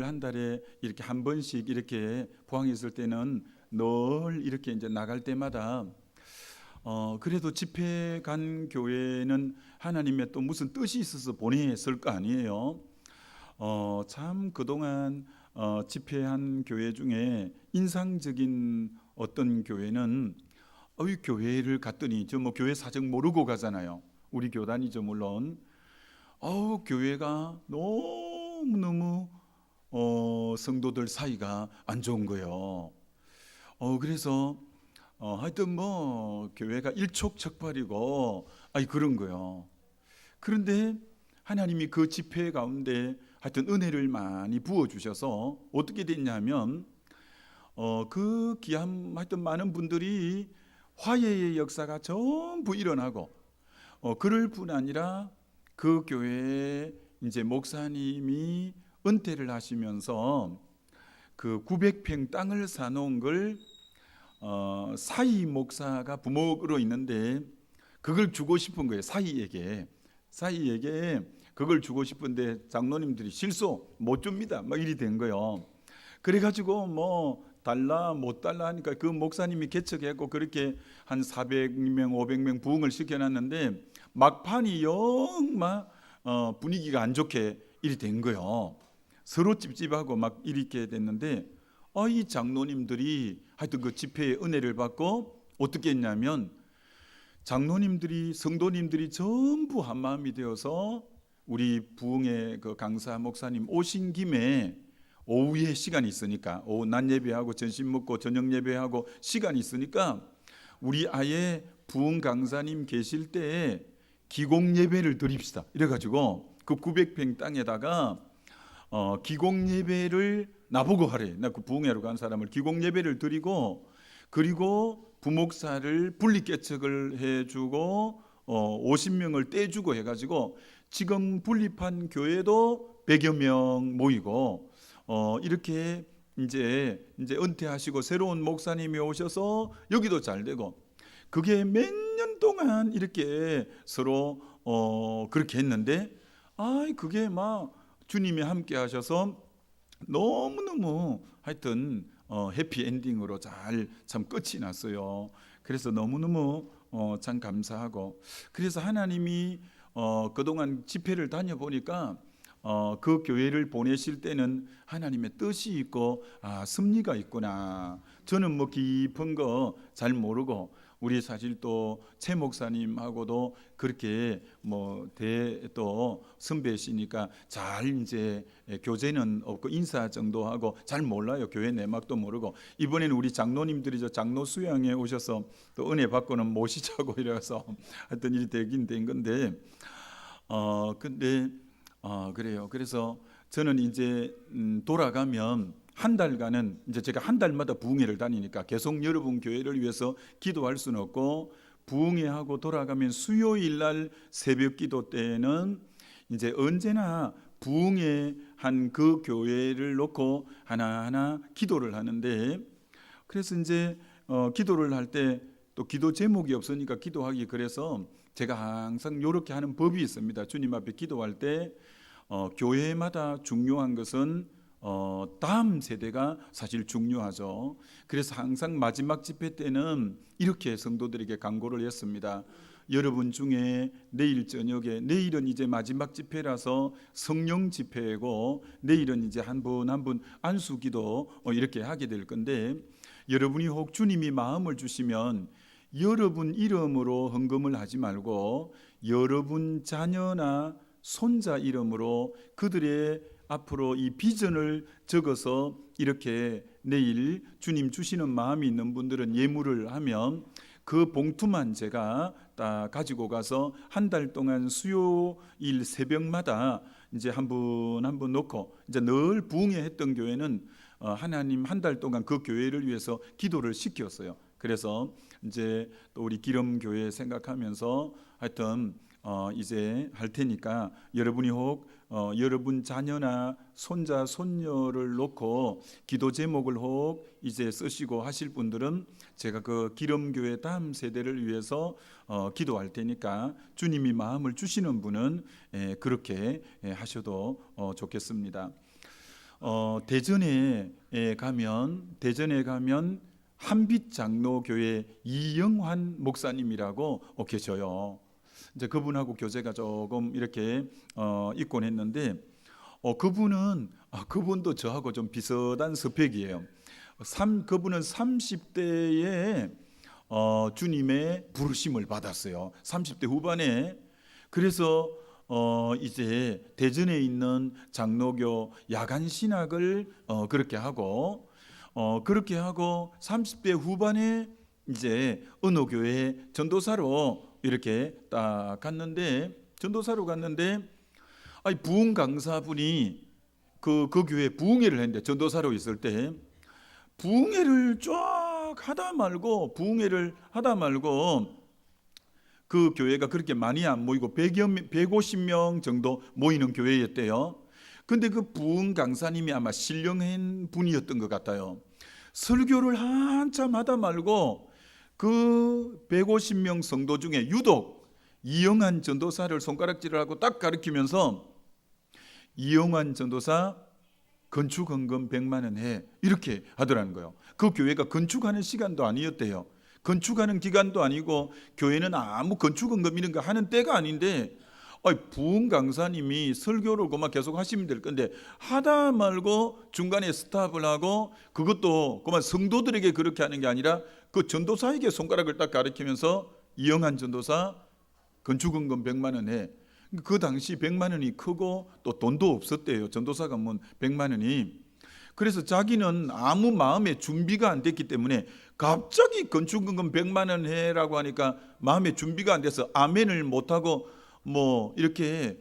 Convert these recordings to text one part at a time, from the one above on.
교회를 한 달에 이렇게 한 번씩 이렇게 포항에 있을 때는 늘 이렇게 이제 나갈 때마다 그래도 집회 간 교회는 하나님의 또 무슨 뜻이 있어서 보냈을 거 아니에요. 참 그동안 집회한 교회 중에 인상적인 어떤 교회는 이 교회를 갔더니 저 뭐 교회 사정 모르고 가잖아요. 우리 교단이죠 물론. 교회가 너무너무 성도들 사이가 안 좋은 거예요. 그래서 하여튼 뭐 교회가 일촉즉발이고 그런 거예요. 그런데 하나님이 그 집회 가운데 하여튼 은혜를 많이 부어 주셔서 어떻게 됐냐면 그 귀한 하여튼 많은 분들이 화해의 역사가 전부 일어나고 그럴 뿐 아니라 그 교회에 이제 목사님이 은퇴를 하시면서 그 900평 땅을 사놓은 걸 사이 목사가 부목으로 있는데 그걸 주고 싶은 거예요. 사이에게 그걸 주고 싶은데 장로님들이 실소 못 줍니다. 막 이리 된 거예요. 그래가지고 뭐 달라 못 달라 하니까 그 목사님이 개척했고 그렇게 한 400명 500명 부흥을 시켜놨는데 막판이 영막 분위기가 안 좋게 이리 된 거예요. 서로 찝찝하고 막 이렇게 됐는데 이 장로님들이 하여튼 그 집회의 은혜를 받고 어떻게 했냐면 장로님들이 성도님들이 전부 한 마음이 되어서 우리 부흥의 그 강사 목사님 오신 김에 오후에 시간이 있으니까 오후 낮 예배하고 점심 먹고 저녁 예배하고 시간이 있으니까 우리 아예 부흥 강사님 계실 때에 기공 예배를 드립시다. 이래가지고 그 900평 땅에다가 기공 예배를 나보고 하래. 나 그 부흥회로 간 사람을 기공 예배를 드리고 그리고 부목사를 분리개척을 해주고 50명을 떼주고 해가지고 지금 분립한 교회도 100여 명 모이고 이렇게 이제 은퇴하시고 새로운 목사님이 오셔서 여기도 잘 되고 그게 몇 년 동안 이렇게 서로 그렇게 했는데 그게 막 주님이 함께 하셔서 너무너무 하여튼 해피엔딩으로 잘 참 끝이 났어요. 그래서 너무너무 참 감사하고 그래서 하나님이 그동안 집회를 다녀보니까 그 교회를 보내실 때는 하나님의 뜻이 있고 섭리가 있구나. 저는 뭐 깊은 거 잘 모르고 우리 사실 또 최 목사님하고도 그렇게 뭐 또 선배시니까 잘 이제 교제는 없고 인사 정도 하고 잘 몰라요. 교회 내막도 모르고 이번에는 우리 장로님들이 저 장로 수양에 오셔서 또 은혜 받고는 모시자고 이래서 하여튼 일이 되긴 된 건데 근데 그래요. 그래서 저는 이제 돌아가면 한 달간은 이제 제가 한 달마다 부흥회를 다니니까 계속 여러분 교회를 위해서 기도할 수는 없고 부흥회하고 돌아가면 수요일 날 새벽 기도 때는 이제 언제나 부흥회 한 그 교회를 놓고 하나하나 기도를 하는데 그래서 이제 기도를 할 때 또 기도 제목이 없으니까 기도하기 그래서 제가 항상 이렇게 하는 법이 있습니다. 주님 앞에 기도할 때 교회마다 중요한 것은 다음 세대가 사실 중요하죠. 그래서 항상 마지막 집회 때는 이렇게 성도들에게 강구를 했습니다. 여러분 중에 내일 저녁에 내일은 이제 마지막 집회라서 성령 집회고 내일은 이제 한 분 한 분 안수기도 이렇게 하게 될 건데 여러분이 혹 주님이 마음을 주시면 여러분 이름으로 헌금을 하지 말고 여러분 자녀나 손자 이름으로 그들의 앞으로 이 비전을 적어서 이렇게 내일 주님 주시는 마음이 있는 분들은 예물을 하면 그 봉투만 제가 딱 가지고 가서 한 달 동안 수요일 새벽마다 이제 한 분 한 분 놓고 이제 늘 부흥회 했던 교회는 하나님 한 달 동안 그 교회를 위해서 기도를 시켰어요. 그래서 이제 또 우리 기름교회 생각하면서 하여튼 이제 할 테니까 여러분이 혹 여러분 자녀나 손자 손녀를 놓고 기도 제목을 혹 이제 쓰시고 하실 분들은 제가 그 기름교회 다음 세대를 위해서 기도할 테니까 주님이 마음을 주시는 분은 그렇게 하셔도 좋겠습니다. 대전에 가면 한빛장로교회 이영환 목사님이라고 계셔요. 이제 그분하고 교제가 조금 이렇게 있곤 했는데 그분도 저하고 좀 비슷한 스펙이에요. 그분은 30대에 주님의 부르심을 받았어요. 30대 후반에. 그래서 이제 대전에 있는 장로교 야간 신학을 그렇게 하고 30대 후반에 이제 어느 교회 전도사로 이렇게 딱 갔는데, 아니 부흥 강사분이 그 교회 부흥회를 했는데, 전도사로 있을 때 부흥회를 하다 말고 그 교회가 그렇게 많이 안 모이고 150명 정도 모이는 교회였대요. 근데 그 부흥 강사님이 아마 신령한 분이었던 것 같아요. 설교를 한참 하다 말고 그 150명 성도 중에 유독 이영환 전도사를 손가락질을 하고 딱 가리키면서, 이영환 전도사 건축헌금 100만 원 해, 이렇게 하더라는 거예요. 그 교회가 건축하는 시간도 아니었대요. 건축하는 기간도 아니고 교회는 아무 건축헌금 이런 거 하는 때가 아닌데, 부흥 강사님이 설교를 그만 계속 하시면 될 건데 하다 말고 중간에 스탑을 하고, 그것도 그만 성도들에게 그렇게 하는 게 아니라 그 전도사에게 손가락을 딱 가리키면서, 이영환 전도사 건축헌금 100만 원 해. 그 당시 100만 원이 크고 또 돈도 없었대요. 전도사가 뭐 100만 원이. 그래서 자기는 아무 마음의 준비가 안 됐기 때문에 갑자기 건축헌금 100만 원 해라고 하니까 마음의 준비가 안 돼서 아멘을 못하고 뭐 이렇게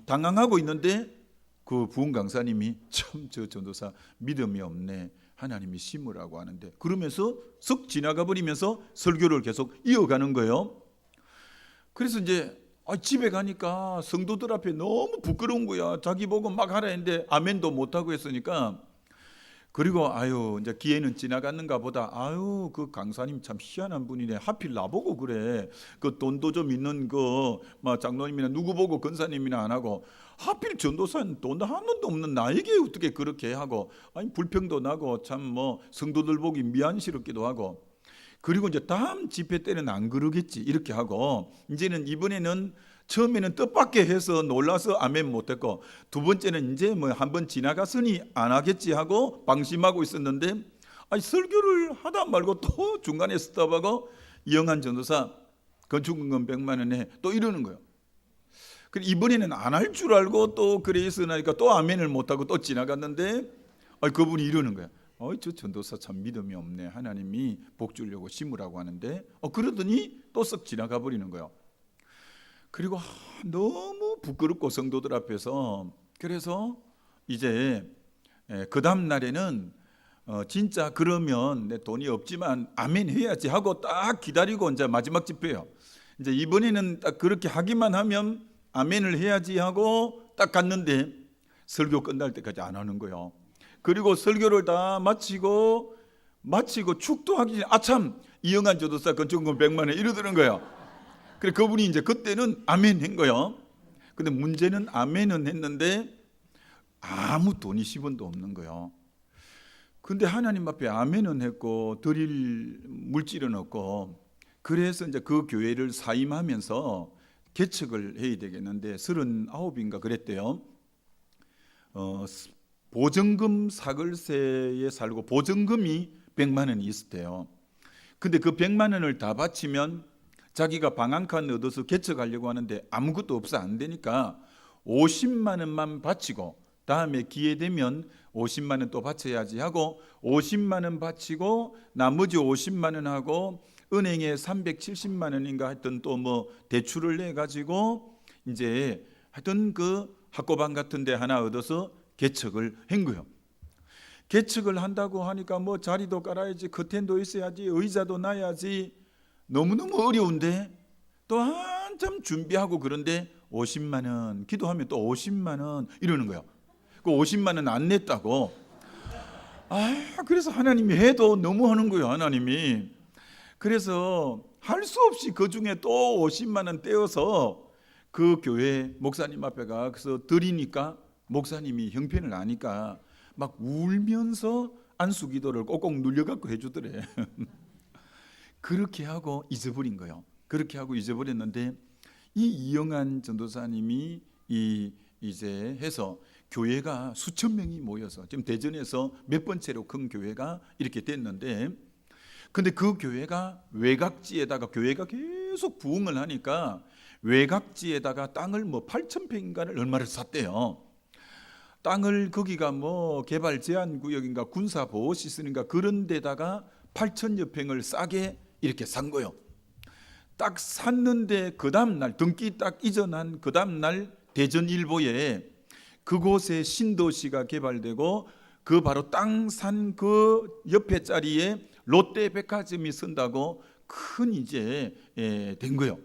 당황하고 있는데, 그 부흥 강사님이 참 저 전도사 믿음이 없네, 하나님이 심으라고 하는데, 그러면서 쓱 지나가 버리면서 설교를 계속 이어가는 거예요. 그래서 이제 집에 가니까 성도들 앞에 너무 부끄러운 거야. 자기 보고 막 하라 했는데 아멘도 못하고 했으니까. 그리고 이제 기회는 지나갔는가 보다. 그 강사님 참 희한한 분이네. 하필 나보고 그래. 그 돈도 좀 있는 장로님이나 누구 보고 권사님이나 안 하고, 하필 전도사는 돈 하나도 없는 나에게 어떻게 그렇게 하고, 불평도 나고 참 성도들 보기 미안스럽기도 하고. 그리고 이제 다음 집회 때는 안 그러겠지 이렇게 하고, 이제는 이번에는 처음에는 뜻밖의 해서 놀라서 아멘 못했고, 두 번째는 이제 한번 지나갔으니 안 하겠지 하고 방심하고 있었는데, 설교를 하다 말고 또 중간에 스톱하고, 이영환 전도사 건축헌금 100만 원에 또 이러는 거예요. 이번에는 안 할 줄 알고 또 그레이스 나니까 또 아멘을 못하고 또 지나갔는데, 그분이 이러는 거야. 저 전도사 참 믿음이 없네, 하나님이 복 주려고 심으라고 하는데, 그러더니 또 썩 지나가 버리는 거예요. 그리고 너무 부끄럽고 성도들 앞에서. 그래서 이제 그 다음 날에는 진짜 그러면 내 돈이 없지만 아멘 해야지 하고 딱 기다리고 이제 마지막 집회예요. 이제 이번에는 딱 그렇게 하기만 하면 아멘을 해야지 하고 딱 갔는데 설교 끝날 때까지 안 하는 거예요. 그리고 설교를 다 마치고 축도하기 전에 아참 이영환 전도사 건축헌금 100만 원 이러더는 거예요. 그래 그분이 이제 그때는 아멘 한 거예요. 근데 문제는 아멘은 했는데 아무 돈이 10원도 없는 거예요. 근데 하나님 앞에 아멘은 했고 드릴 물질은 없고, 그래서 이제 그 교회를 사임하면서 개척을 해야 되겠는데 39인가 그랬대요. 보증금 사글세에 살고 보증금이 100만 원이 있었대요. 근데 그 100만 원을 다 바치면 자기가 방 한 칸 얻어서 개척하려고 하는데 아무것도 없어 안 되니까 50만 원만 바치고 다음에 기회 되면 50만 원 또 바쳐야지 하고 50만 원 바치고 나머지 50만 원하고 은행에 370만 원인가 하여튼 또 대출을 내 가지고 이제 하여튼 그 학고방 같은 데 하나 얻어서 개척을 한 거예요. 개척을 한다고 하니까 자리도 깔아야지, 커튼도 있어야지, 의자도 놔야지, 너무너무 어려운데 또 한참 준비하고, 그런데 50만 원 기도하면 또 50만 원 이러는 거예요. 그 50만 원 안 냈다고. 그래서 하나님이 해도 너무 하는 거예요, 하나님이. 그래서 할 수 없이 그 중에 또 50만 원 떼어서 그 교회 목사님 앞에 가서 드리니까 목사님이 형편을 아니까 막 울면서 안수기도를 꼭꼭 눌려갖고 해주더래. 그렇게 하고 잊어버린 거예요. 그렇게 하고 잊어버렸는데 이 이영한 전도사님이 이제 해서 교회가 수천 명이 모여서 지금 대전에서 몇 번째로 큰 교회가 이렇게 됐는데, 근데 그 교회가 외곽지에다가 교회가 계속 부흥을 하니까 외곽지에다가 땅을 뭐 8,000평인가를 얼마를 샀대요. 땅을 거기가 뭐 개발 제한 구역인가 군사 보호 시설인가 그런 데다가 8,000여 평을 싸게 이렇게 산 거예요. 딱 샀는데 그 다음 날 등기 딱 이전한 그 다음 날 대전일보에 그곳에 신도시가 개발되고 그 바로 땅 산 그 옆에 자리에 롯데백화점이 쓴다고 큰 이제 된 거예요.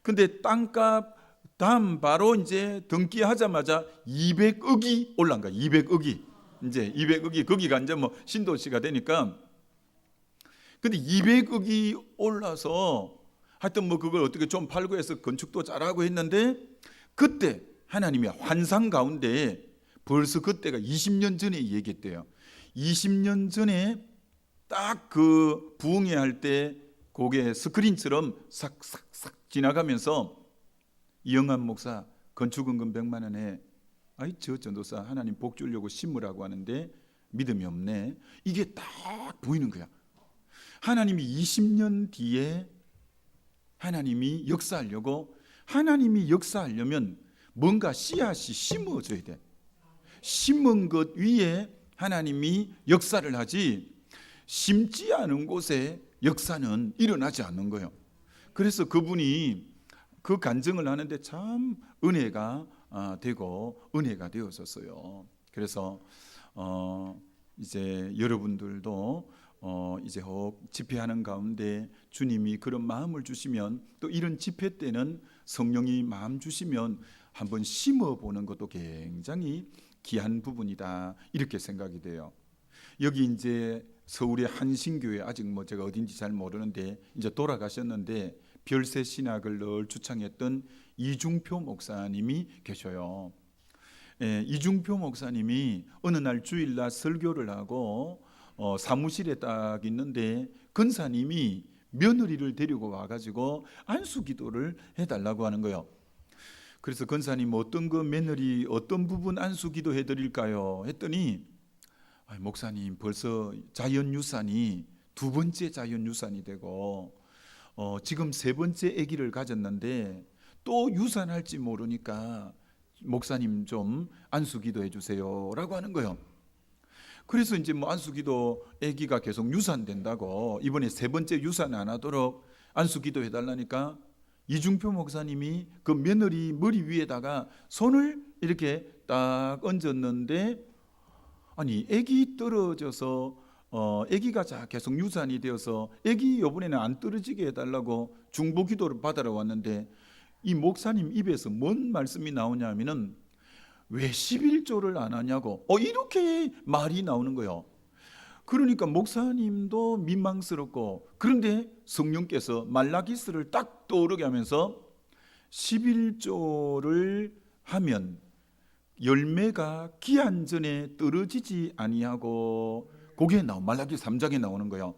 근데 땅값 다음 바로 이제 등기하자마자 200억이 올라간 거야. 200억이 이제 200억이 거기가 이제 뭐 신도시가 되니까. 근데 200억이 올라서 하여튼 뭐 그걸 어떻게 좀 팔고 해서 건축도 잘하고 했는데, 그때 하나님이 환상 가운데 벌써 그때가 20년 전에 얘기했대요. 20년 전에 딱 그 부흥회 할 때 그게 스크린처럼 싹싹싹 지나가면서 이영한 목사 건축은금 100만 원에 아이 저 전도사 하나님 복 주려고 심으라고 하는데 믿음이 없네. 이게 딱 보이는 거야. 하나님이 20년 뒤에 하나님이 역사하려고, 하나님이 역사하려면 뭔가 씨앗이 심어져야 돼. 심은 것 위에 하나님이 역사를 하지 심지 않은 곳에 역사는 일어나지 않는 거예요. 그래서 그분이 그 간증을 하는데 참 은혜가 되고 은혜가 되었었어요. 그래서 이제 여러분들도 이제 혹 집회하는 가운데 주님이 그런 마음을 주시면, 또 이런 집회 때는 성령이 마음 주시면 한번 심어보는 것도 굉장히 귀한 부분이다, 이렇게 생각이 돼요. 여기 이제 서울의 한신교회, 아직 뭐 제가 어딘지 잘 모르는데 이제 돌아가셨는데 별세 신학을 늘 주창했던 이중표 목사님이 계셔요. 이중표 목사님이 어느 날 주일날 설교를 하고 사무실에 딱 있는데 권사님이 며느리를 데리고 와가지고 안수기도를 해달라고 하는 거예요. 그래서 권사님 어떤 그 며느리 어떤 부분 안수기도 해드릴까요? 했더니 목사님 벌써 자연유산이 2번째 자연유산이 되고 지금 3번째 아기를 가졌는데 또 유산할지 모르니까 목사님 좀 안수기도 해주세요 라고 하는 거예요. 그래서 이제 뭐 안수기도 아기가 계속 유산된다고 이번에 3번째 유산 안 하도록 안수기도 해달라니까 이중표 목사님이 그 며느리 머리 위에다가 손을 이렇게 딱 얹었는데, 아니 아기 떨어져서 아기가 계속 유산이 되어서 아기 이번에는 안 떨어지게 해달라고 중보기도를 받으러 왔는데 이 목사님 입에서 뭔 말씀이 나오냐면은 왜 11조를 안 하냐고 이렇게 말이 나오는 거예요. 그러니까 목사님도 민망스럽고, 그런데 성령께서 말라기스를 딱 떠오르게 하면서 11조를 하면 열매가 기한 전에 떨어지지 아니하고, 그게 말라기 3장에 나오는 거예요.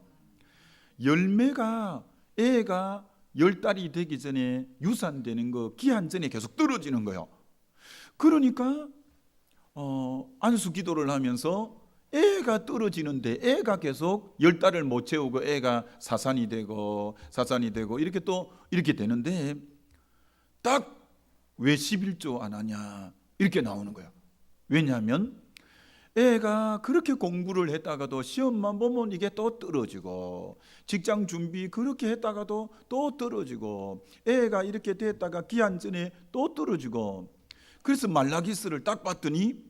열매가 애가 10달이 되기 전에 유산되는 거 기한 전에 계속 떨어지는 거예요. 그러니까 안수 기도를 하면서 애가 떨어지는데 애가 계속 10달을 못 채우고 애가 사산이 되고 이렇게 또 이렇게 되는데 딱 왜 11조 안 하냐 이렇게 나오는 거예요. 왜냐하면 애가 그렇게 공부를 했다가도 시험만 보면 이게 또 떨어지고, 직장 준비 그렇게 했다가도 또 떨어지고, 애가 이렇게 됐다가 기한 전에 또 떨어지고, 그래서 말라기스를 딱 봤더니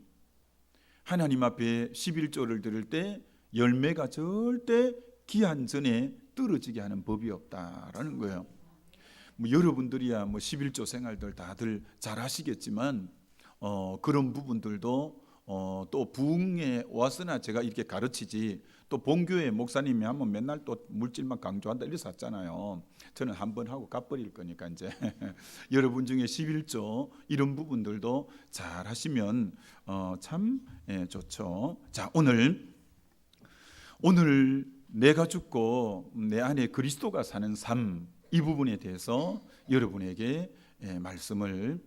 하나님 앞에 11조를 드릴 때 열매가 절대 기한 전에 떨어지게 하는 법이 없다라는 거예요. 뭐 여러분들이야 뭐 11조 생활들 다들 잘 하시겠지만 그런 부분들도 또 부흥에 왔으나 제가 이렇게 가르치지, 또 본교회 목사님이 하면 맨날 또 물질만 강조한다 이래서 왔잖아요. 저는 한번 하고 갚버릴 거니까 이제 여러분 중에 11조 이런 부분들도 잘 하시면 참 좋죠. 자, 오늘 내가 죽고 내 안에 그리스도가 사는 삶, 이 부분에 대해서 여러분에게 말씀을,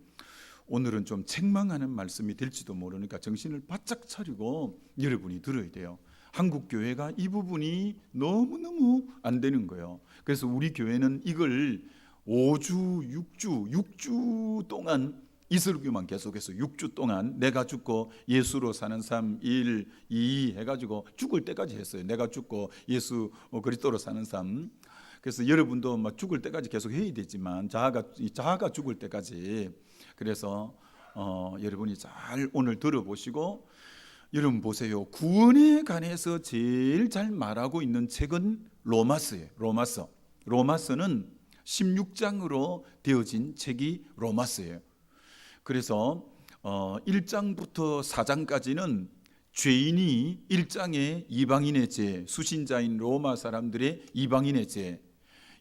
오늘은 좀 책망하는 말씀이 될지도 모르니까 정신을 바짝 차리고 여러분이 들어야 돼요. 한국 교회가 이 부분이 너무너무 안 되는 거예요. 그래서 우리 교회는 이걸 5주, 6주 동안 이 설교만 계속해서 6주 동안 내가 죽고 예수로 사는 삶 1, 2 해가지고 죽을 때까지 했어요. 내가 죽고 예수 그리스도로 사는 삶. 그래서 여러분도 막 죽을 때까지 계속 해야 되지만 자아가 죽을 때까지. 그래서 여러분이 잘 오늘 들어보시고, 여러분 보세요. 구원에 관해서 제일 잘 말하고 있는 책은 로마서예요. 로마서는 16장으로 되어진 책이 로마서예요. 그래서 1장부터 4장까지는 죄인이 1장의 이방인의 죄, 수신자인 로마 사람들의 이방인의 죄,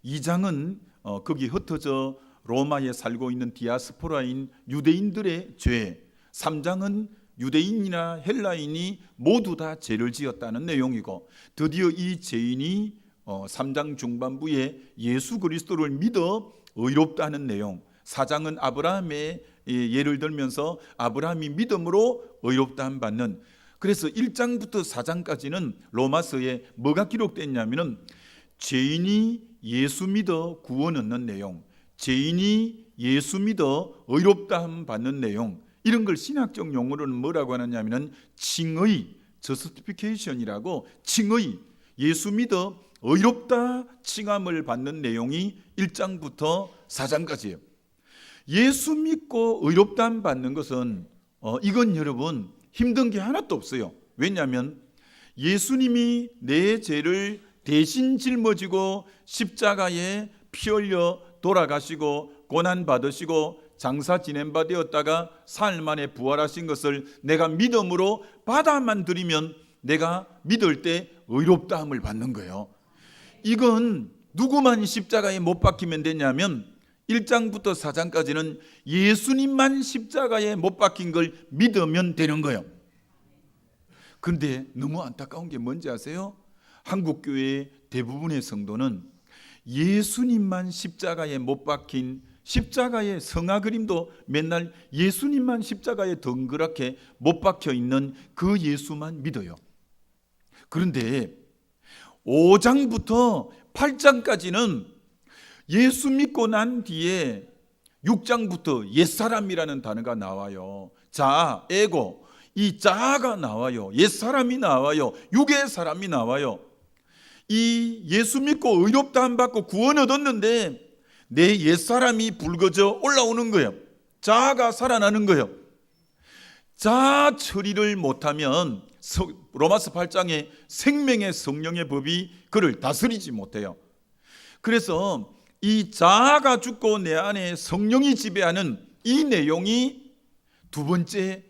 2장은 거기 흩어져 로마에 살고 있는 디아스포라인 유대인들의 죄, 3장은 유대인이나 헬라인이 모두 다 죄를 지었다는 내용이고, 드디어 이 죄인이 3장 중반부에 예수 그리스도를 믿어 의롭다는 내용, 4장은 아브라함의 예를 들면서 아브라함이 믿음으로 의롭다함 받는. 그래서 1장부터 4장까지는 로마서에 뭐가 기록됐냐면은 죄인이 예수 믿어 구원 얻는 내용, 죄인이 예수 믿어 의롭다함 받는 내용, 이런 걸 신학적 용어로는 뭐라고 하느냐면은 칭의, 저스티피케이션이라고, 칭의, 예수 믿어 의롭다 칭함을 받는 내용이 1장부터 4장까지예요. 예수 믿고 의롭다함 받는 것은 이건 여러분 힘든 게 하나도 없어요. 왜냐하면 예수님이 내 죄를 대신 짊어지고 십자가에 피 흘려 돌아가시고 고난 받으시고 장사 지낸 바 되었다가 사흘 만에 부활하신 것을 내가 믿음으로 받아만 들이면 내가 믿을 때 의롭다함을 받는 거예요. 이건 누구만 십자가에 못 박히면 되냐면 1장부터 4장까지는 예수님만 십자가에 못 박힌 걸 믿으면 되는 거예요. 그런데 너무 안타까운 게 뭔지 아세요? 한국교회 대부분의 성도는 예수님만 십자가에 못 박힌, 십자가의 성화 그림도 맨날 예수님만 십자가에 덩그랗게 못 박혀 있는 그 예수만 믿어요. 그런데 5장부터 8장까지는 예수 믿고 난 뒤에 6장부터 옛사람이라는 단어가 나와요. 자아, 에고, 이 자아가 나와요. 옛사람이 나와요. 육의 사람이 나와요. 이 예수 믿고 의롭다함 받고 구원 얻었는데 내 옛사람이 붉어져 올라오는 거예요. 자아가 살아나는 거예요. 자아 처리를 못하면 로마서 8장에 생명의 성령의 법이 그를 다스리지 못해요. 그래서 이 자아가 죽고 내 안에 성령이 지배하는 이 내용이 두 번째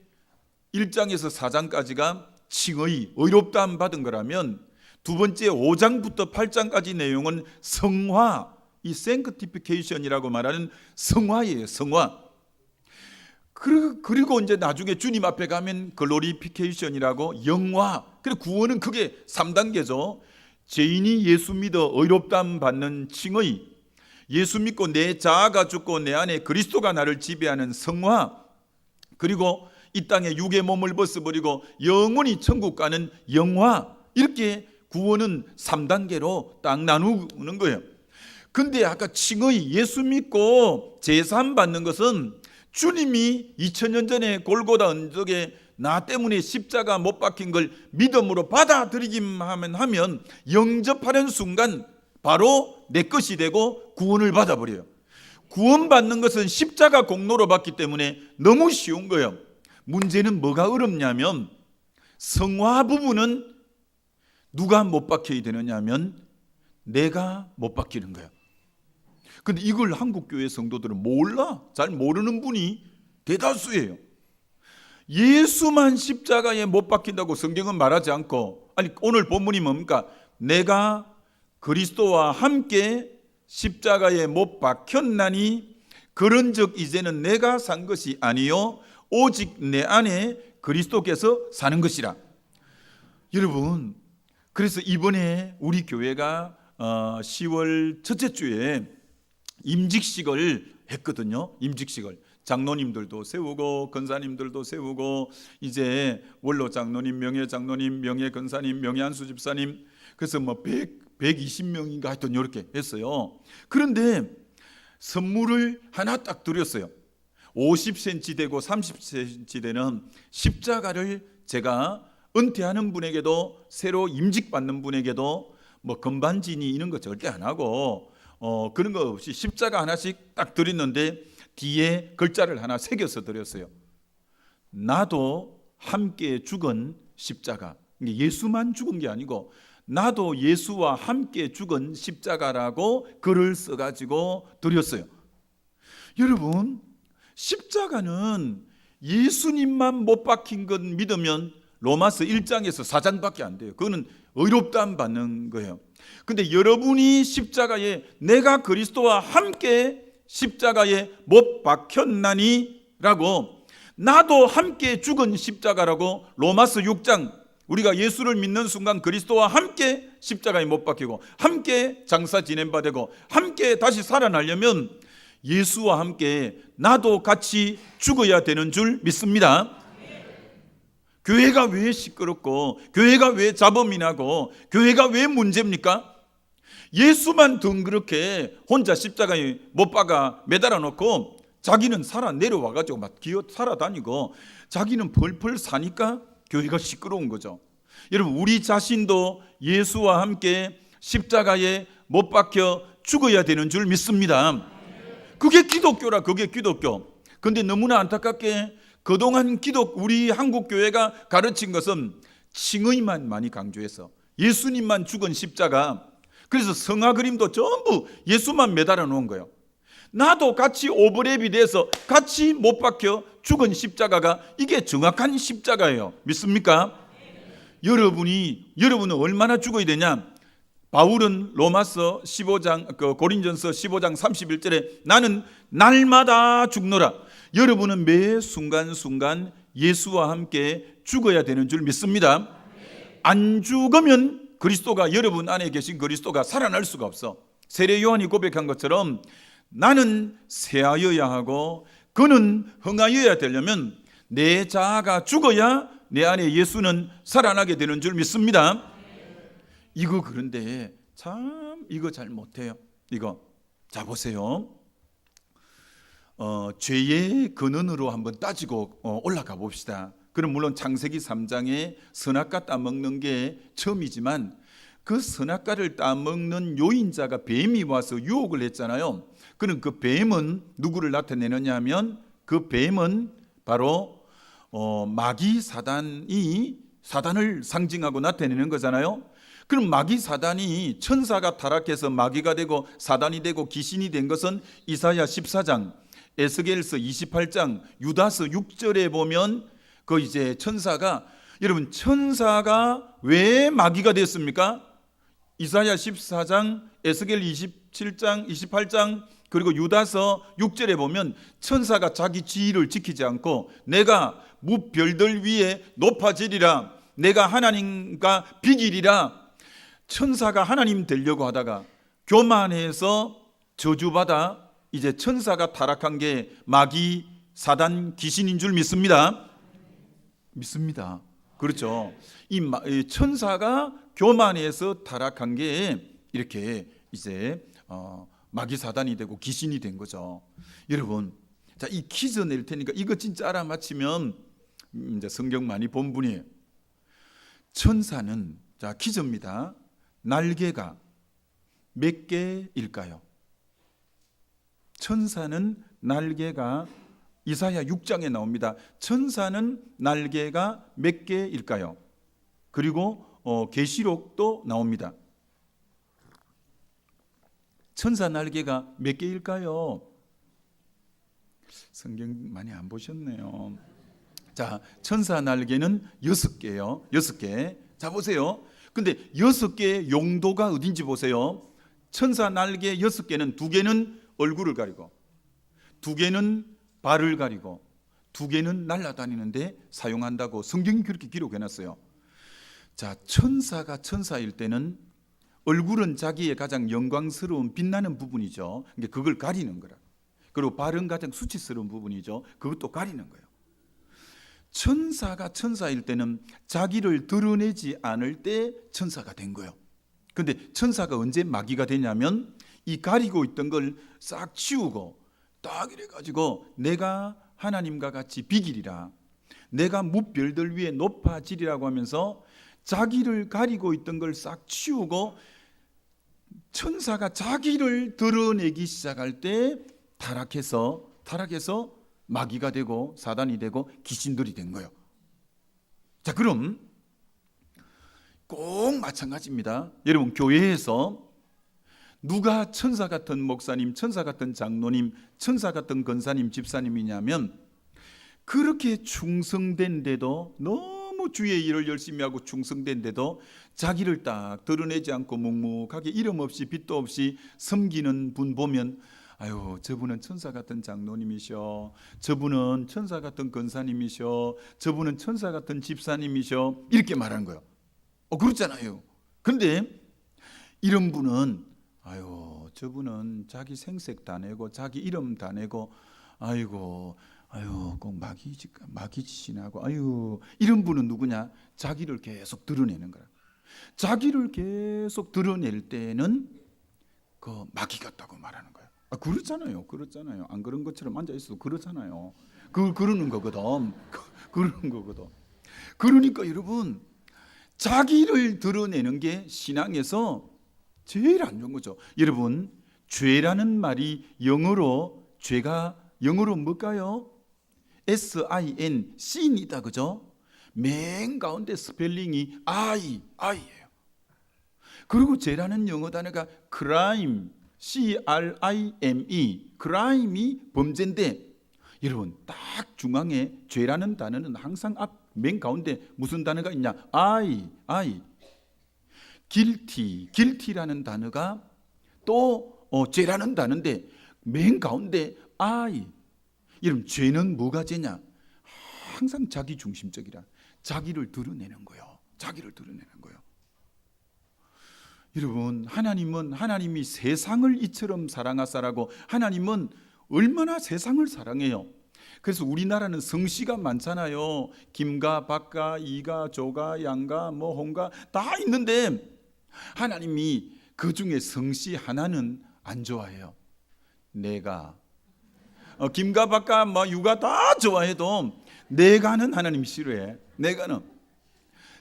1장에서 4장까지가 칭의, 의롭다함 받은 거라면, 두 번째 5장부터 8장까지 내용은 성화, 이 sanctification이라고 말하는 성화예요. 성화. 그리고 이제 나중에 주님 앞에 가면 glorification이라고 영화. 그리고 구원은 그게 3단계죠. 죄인이 예수 믿어 의롭다함 받는 칭의, 예수 믿고 내 자아가 죽고 내 안에 그리스도가 나를 지배하는 성화, 그리고 이 땅에 육의 몸을 벗어버리고 영원히 천국 가는 영화. 이렇게 구원은 3단계로 딱 나누는 거예요. 근데 아까 칭의, 예수 믿고 제사함 받는 것은 주님이 2000년 전에 골고다 언덕에 나 때문에 십자가 못 박힌 걸 믿음으로 받아들이기만 하면 영접하는 순간 바로 내 것이 되고 구원을 받아버려요. 구원받는 것은 십자가 공로로 받기 때문에 너무 쉬운 거예요. 문제는 뭐가 어렵냐면 성화 부분은 누가 못 박혀야 되느냐 하면 내가 못 박히는 거예요. 근데 이걸 한국교회 성도들은 몰라. 잘 모르는 분이 대다수예요. 예수만 십자가에 못 박힌다고 성경은 말하지 않고, 아니 오늘 본문이 뭡니까? 내가 그리스도와 함께 십자가에 못 박혔나니 그런즉 이제는 내가 산 것이 아니요 오직 내 안에 그리스도께서 사는 것이라. 여러분, 그래서 이번에 우리 교회가 10월 첫째 주에 임직식을 했거든요. 임직식을 장로님들도 세우고 권사님들도 세우고, 이제 원로 장로님, 명예 장로님, 명예 권사님, 명예 안수 집사님, 그래서 뭐 120명인가 하여튼 이렇게 했어요. 그런데 선물을 하나 딱 드렸어요. 50cm 되고 30cm 되는 십자가를 제가 은퇴하는 분에게도, 새로 임직받는 분에게도 뭐 건반지니 이런 거 절대 안 하고 그런 거 없이 십자가 하나씩 딱 드렸는데 뒤에 글자를 하나 새겨서 드렸어요. 나도 함께 죽은 십자가. 예수만 죽은 게 아니고 나도 예수와 함께 죽은 십자가라고 글을 써가지고 드렸어요. 여러분, 십자가는 예수님만 못 박힌 것 믿으면 로마서 1장에서 4장밖에 안 돼요. 그거는 의롭다함 받는 거예요. 근데 여러분이 십자가에 내가 그리스도와 함께 십자가에 못 박혔나니 라고, 나도 함께 죽은 십자가라고 로마서 6장, 우리가 예수를 믿는 순간 그리스도와 함께 십자가에 못 박히고 함께 장사 지낸 바 되고 함께 다시 살아나려면 예수와 함께 나도 같이 죽어야 되는 줄 믿습니다. 교회가 왜 시끄럽고 교회가 왜 잡음이 나고 교회가 왜 문제입니까? 예수만 덩그렇게 혼자 십자가에 못 박아 매달아 놓고 자기는 살아 내려와가지고 막 기어 살아다니고 자기는 펄펄 사니까 교회가 시끄러운 거죠. 여러분, 우리 자신도 예수와 함께 십자가에 못 박혀 죽어야 되는 줄 믿습니다. 그게 기독교라. 그게 기독교. 근데 너무나 안타깝게 그동안 우리 한국 교회가 가르친 것은 칭의만 많이 강조해서 예수님만 죽은 십자가, 그래서 성화 그림도 전부 예수만 매달아 놓은 거예요. 나도 같이 오버랩이 돼서 같이 못 박혀 죽은 십자가가 이게 정확한 십자가예요. 믿습니까? 여러분은 얼마나 죽어야 되냐? 바울은 로마서 15장, 고린전서 15장 31절에 나는 날마다 죽노라. 여러분은 매 순간순간 예수와 함께 죽어야 되는 줄 믿습니다. 안 죽으면 그리스도가, 여러분 안에 계신 그리스도가 살아날 수가 없어. 세례 요한이 고백한 것처럼 나는 쇠하여야 하고 그는 흥하여야 되려면 내 자아가 죽어야 내 안에 예수는 살아나게 되는 줄 믿습니다. 이거 그런데 참 이거 잘 못해요. 이거 자 보세요. 죄의 근원으로 한번 따지고 올라가 봅시다. 그럼 물론 창세기 3장에 선악과 따먹는 게 처음이지만 그 선악과를 따먹는 요인자가 뱀이 와서 유혹을 했잖아요. 그럼 그 뱀은 누구를 나타내느냐 하면 그 뱀은 바로 마귀 사단을 상징하고 나타내는 거잖아요. 그럼 마귀 사단이, 천사가 타락해서 마귀가 되고 사단이 되고 귀신이 된 것은 이사야 14장, 에스겔서 28장, 유다서 6절에 보면 그 이제 천사가 왜 마귀가 됐습니까? 이사야 14장, 에스겔 27장, 28장, 그리고 유다서 6절에 보면 천사가 자기 지위를 지키지 않고 내가 무별들 위에 높아지리라, 내가 하나님과 비기리라. 천사가 하나님 되려고 하다가 교만해서 저주받아 이제 천사가 타락한 게 마귀, 사단, 귀신인 줄 믿습니다. 믿습니다. 그렇죠. 이 천사가 교만해서 타락한 게 이렇게 이제 마귀, 사단이 되고 귀신이 된 거죠. 여러분, 자, 이 퀴즈 낼 테니까 이거 진짜 알아맞히면 이제 성경 많이 본 분이에요. 천사는, 자, 퀴즈입니다. 날개가 몇 개일까요? 천사는 날개가, 이사야 6장에 나옵니다. 천사는 날개가 몇 개일까요? 그리고 계시록도 나옵니다. 천사 날개가 몇 개일까요? 성경 많이 안 보셨네요. 자, 천사 날개는 6개예요. 6개. 자, 보세요. 근데 6개의 용도가 어딘지 보세요. 천사 날개 6개는 2개는 얼굴을 가리고, 2개는 발을 가리고, 2개는 날아다니는데 사용한다고 성경이 그렇게 기록해놨어요. 자, 천사가 천사일 때는 얼굴은 자기의 가장 영광스러운 빛나는 부분이죠. 그러니까 그걸 가리는 거라. 그리고 발은 가장 수치스러운 부분이죠. 그것도 가리는 거예요. 천사가 천사일 때는 자기를 드러내지 않을 때 천사가 된 거예요. 근데 천사가 언제 마귀가 되냐면 이 가리고 있던 걸 싹 치우고 딱 이래가지고 내가 하나님과 같이 비기리라, 내가 무별들 위에 높아지리라고 하면서 자기를 가리고 있던 걸 싹 치우고 천사가 자기를 드러내기 시작할 때 타락해서 마귀가 되고 사단이 되고 귀신들이 된 거예요. 자, 그럼 꼭 마찬가지입니다. 여러분, 교회에서 누가 천사 같은 목사님, 천사 같은 장로님, 천사 같은 권사님, 집사님이냐면 그렇게 충성된데도, 너무 주의 일을 열심히 하고 충성된데도 자기를 딱 드러내지 않고 묵묵하게 이름 없이 빛도 없이 섬기는 분 보면, 아유, 저분은 천사 같은 장로님이셔, 저분은 천사 같은 권사님이셔, 저분은 천사 같은 집사님이셔, 이렇게 말하는 거예요. 그렇잖아요. 그런데 이런 분은, 아유, 저분은 자기 생색 다 내고 자기 이름 다 내고, 아유, 꼭 마귀짓이나고, 아유, 이런 분은 누구냐? 자기를 계속 드러내는 거야. 자기를 계속 드러낼 때는 그 마귀 같다고 말하는 거야. 그렇잖아요. 안 그런 것처럼 앉아 있어도 그렇잖아요. 그러는 거거든. 그러는 거거든. 그러니까 여러분, 자기를 드러내는 게 신앙에서 제일 안 좋은 거죠. 여러분, 죄라는 말이 죄가 영어로 뭘까요? sin, sin이다, 그죠? 맨 가운데 스펠링이 I예요. 그리고 죄라는 영어 단어가 crime, crime, crime이 범죄인데, 여러분, 딱 중앙에 죄라는 단어는 항상 맨 가운데 무슨 단어가 있냐? I. guilty라는 단어가 또 죄라는 단어인데 맨 가운데 I. 여러분, 죄는 뭐가 죄냐? 항상 자기 중심적이라. 자기를 드러내는 거예요. 여러분, 하나님이 세상을 이처럼 사랑하사라고, 하나님은 얼마나 세상을 사랑해요. 그래서 우리나라는 성씨가 많잖아요. 김가, 박가, 이가, 조가, 양가, 홍가 다 있는데 하나님이 그 중에 성씨 하나는 안 좋아해요. 내가 김가, 박가, 유가 다 좋아해도 내가는 하나님이 싫어해. 내가는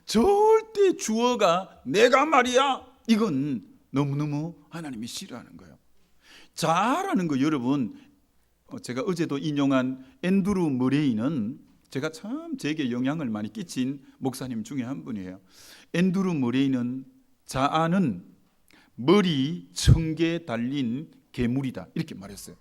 절대 주어가 내가 말이야, 이건 너무너무 하나님이 싫어하는 거예요. 자라는 거, 여러분, 제가 어제도 인용한 앤드루 머레이는 제가 참 제게 영향을 많이 끼친 목사님 중에 한 분이에요. 앤드루 머레이는 자아는 머리 1000개 달린 괴물이다, 이렇게 말했어요.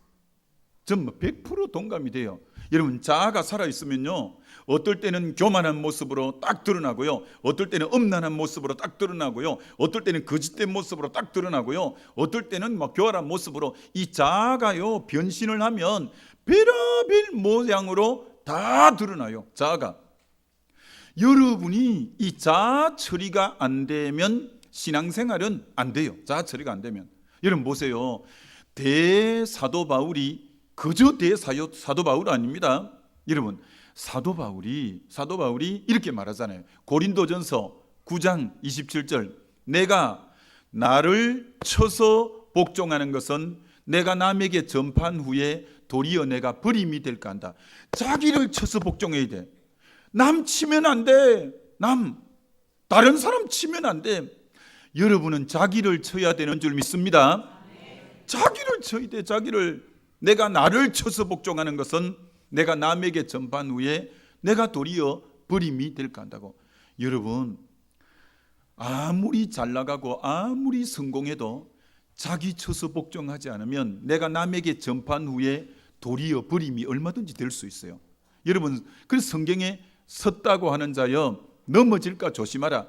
전 100% 동감이 돼요. 여러분, 자아가 살아있으면요, 어떨 때는 교만한 모습으로 딱 드러나고요, 어떨 때는 엄난한 모습으로 딱 드러나고요, 어떨 때는 거짓된 모습으로 딱 드러나고요, 어떨 때는 교활한 모습으로, 이 자아가요 변신을 하면 별의별 모양으로 다 드러나요. 자아가. 여러분이 이 자아 처리가 안 되면 신앙생활은 안 돼요. 자아 처리가 안 되면. 여러분 보세요. 대사도 바울이 그저 대사도 바울 아닙니다. 여러분, 사도 바울이 이렇게 말하잖아요. 고린도전서 9장 27절, 내가 나를 쳐서 복종하는 것은 내가 남에게 전파한 후에 도리어 내가 버림이 될까 한다. 자기를 쳐서 복종해야 돼. 남 치면 안 돼. 다른 사람 치면 안 돼. 여러분은 자기를 쳐야 되는 줄 믿습니다. 자기를 쳐야 돼. 내가 나를 쳐서 복종하는 것은 내가 남에게 전파한 후에 내가 도리어 버림이 될까 한다고. 여러분, 아무리 잘 나가고 아무리 성공해도 자기 쳐서 복종하지 않으면 내가 남에게 전파한 후에 도리어 버림이 얼마든지 될 수 있어요. 여러분, 그래서 성경에 섰다고 하는 자여 넘어질까 조심하라.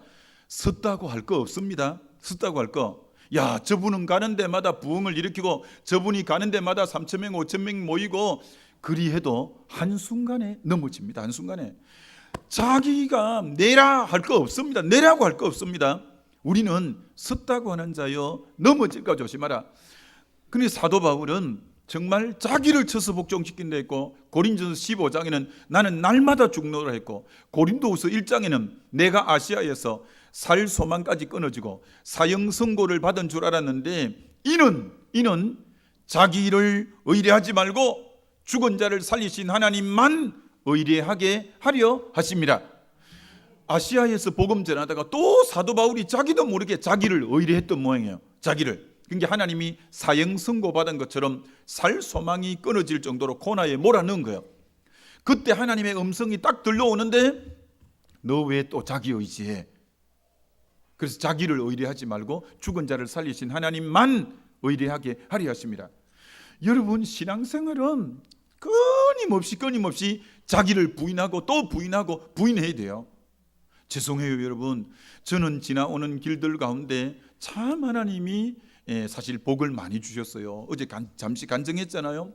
섰다고 할 거 없습니다. 섰다고 할 거. 야, 저분은 가는 데마다 부흥을 일으키고 저분이 가는 데마다 3,000명 5,000명 모이고 그리해도 한순간에 넘어집니다. 한순간에. 자기가 내라 할 거 없습니다. 내라고 할 거 없습니다. 우리는 섰다고 하는 자여 넘어질까 조심하라. 근데 사도 바울은 정말 자기를 쳐서 복종시킨다 했고, 고린도전서 15장에는 나는 날마다 죽노라 했고, 고린도후서 1장에는 내가 아시아에서 살 소망까지 끊어지고 사형 선고를 받은 줄 알았는데 이는 자기 일을 의뢰하지 말고 죽은 자를 살리신 하나님만 의뢰하게 하려 하십니다. 아시아에서 복음 전하다가 또 사도 바울이 자기도 모르게 자기를 의뢰했던 모양이에요. 자기를. 그러니까 하나님이 사형 선고받은 것처럼 살 소망이 끊어질 정도로 코너에 몰아넣은 거예요. 그때 하나님의 음성이 딱 들려오는데 너 왜 또 자기 의지해? 그래서 자기를 의뢰하지 말고 죽은 자를 살리신 하나님만 의뢰하게 하려 하십니다. 여러분, 신앙생활은 끊임없이 자기를 부인하고 또 부인하고 부인해야 돼요. 죄송해요 여러분, 저는 지나오는 길들 가운데 참 하나님이 사실 복을 많이 주셨어요. 어제 잠시 간증했잖아요.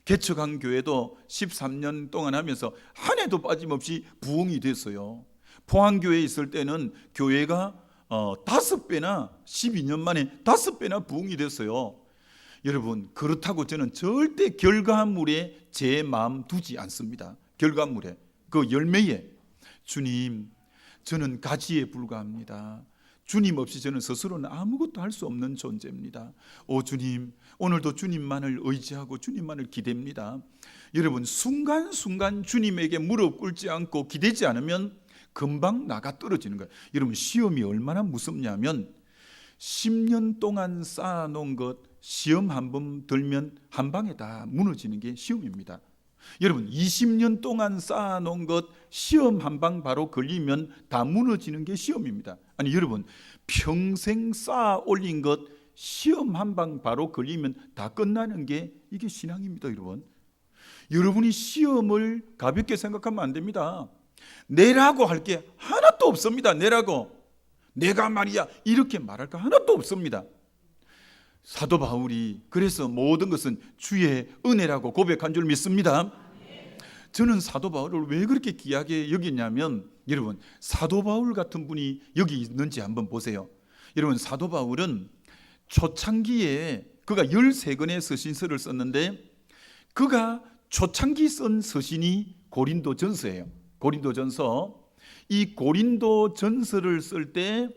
개척한 교회도 13년 동안 하면서 한 해도 빠짐없이 부흥이 됐어요. 포항교회에 있을 때는 교회가 5배나 12년 만에 5배나 부흥이 됐어요. 여러분, 그렇다고 저는 절대 결과물에 제 마음 두지 않습니다. 결과물에, 그 열매에 주님, 저는 가지에 불과합니다. 주님 없이 저는 스스로는 아무것도 할 수 없는 존재입니다. 오 주님, 오늘도 주님만을 의지하고 주님만을 기대합니다. 여러분, 순간순간 주님에게 무릎 꿇지 않고 기대지 않으면 금방 나가 떨어지는 거예요. 여러분, 시험이 얼마나 무섭냐면 10년 동안 쌓아놓은 것 시험 한 번 들면 한 방에 다 무너지는 게 시험입니다. 여러분, 20년 동안 쌓아놓은 것 시험 한 방 바로 걸리면 다 무너지는 게 시험입니다. 아니 여러분, 평생 쌓아 올린 것 시험 한 방 바로 걸리면 다 끝나는 게 이게 신앙입니다. 여러분이 시험을 가볍게 생각하면 안 됩니다. 내라고 할 게 하나도 없습니다. 내라고, 내가 말이야 이렇게 말할 거 하나도 없습니다. 사도 바울이 그래서 모든 것은 주의 은혜라고 고백한 줄 믿습니다. 저는 사도 바울을 왜 그렇게 귀하게 여기냐면, 여러분, 사도 바울 같은 분이 여기 있는지 한번 보세요. 여러분, 사도 바울은 초창기에 그가 13권의 서신서를 썼는데 그가 초창기 쓴 서신이 고린도전서예요. 고린도전서. 이 고린도전서를 쓸 때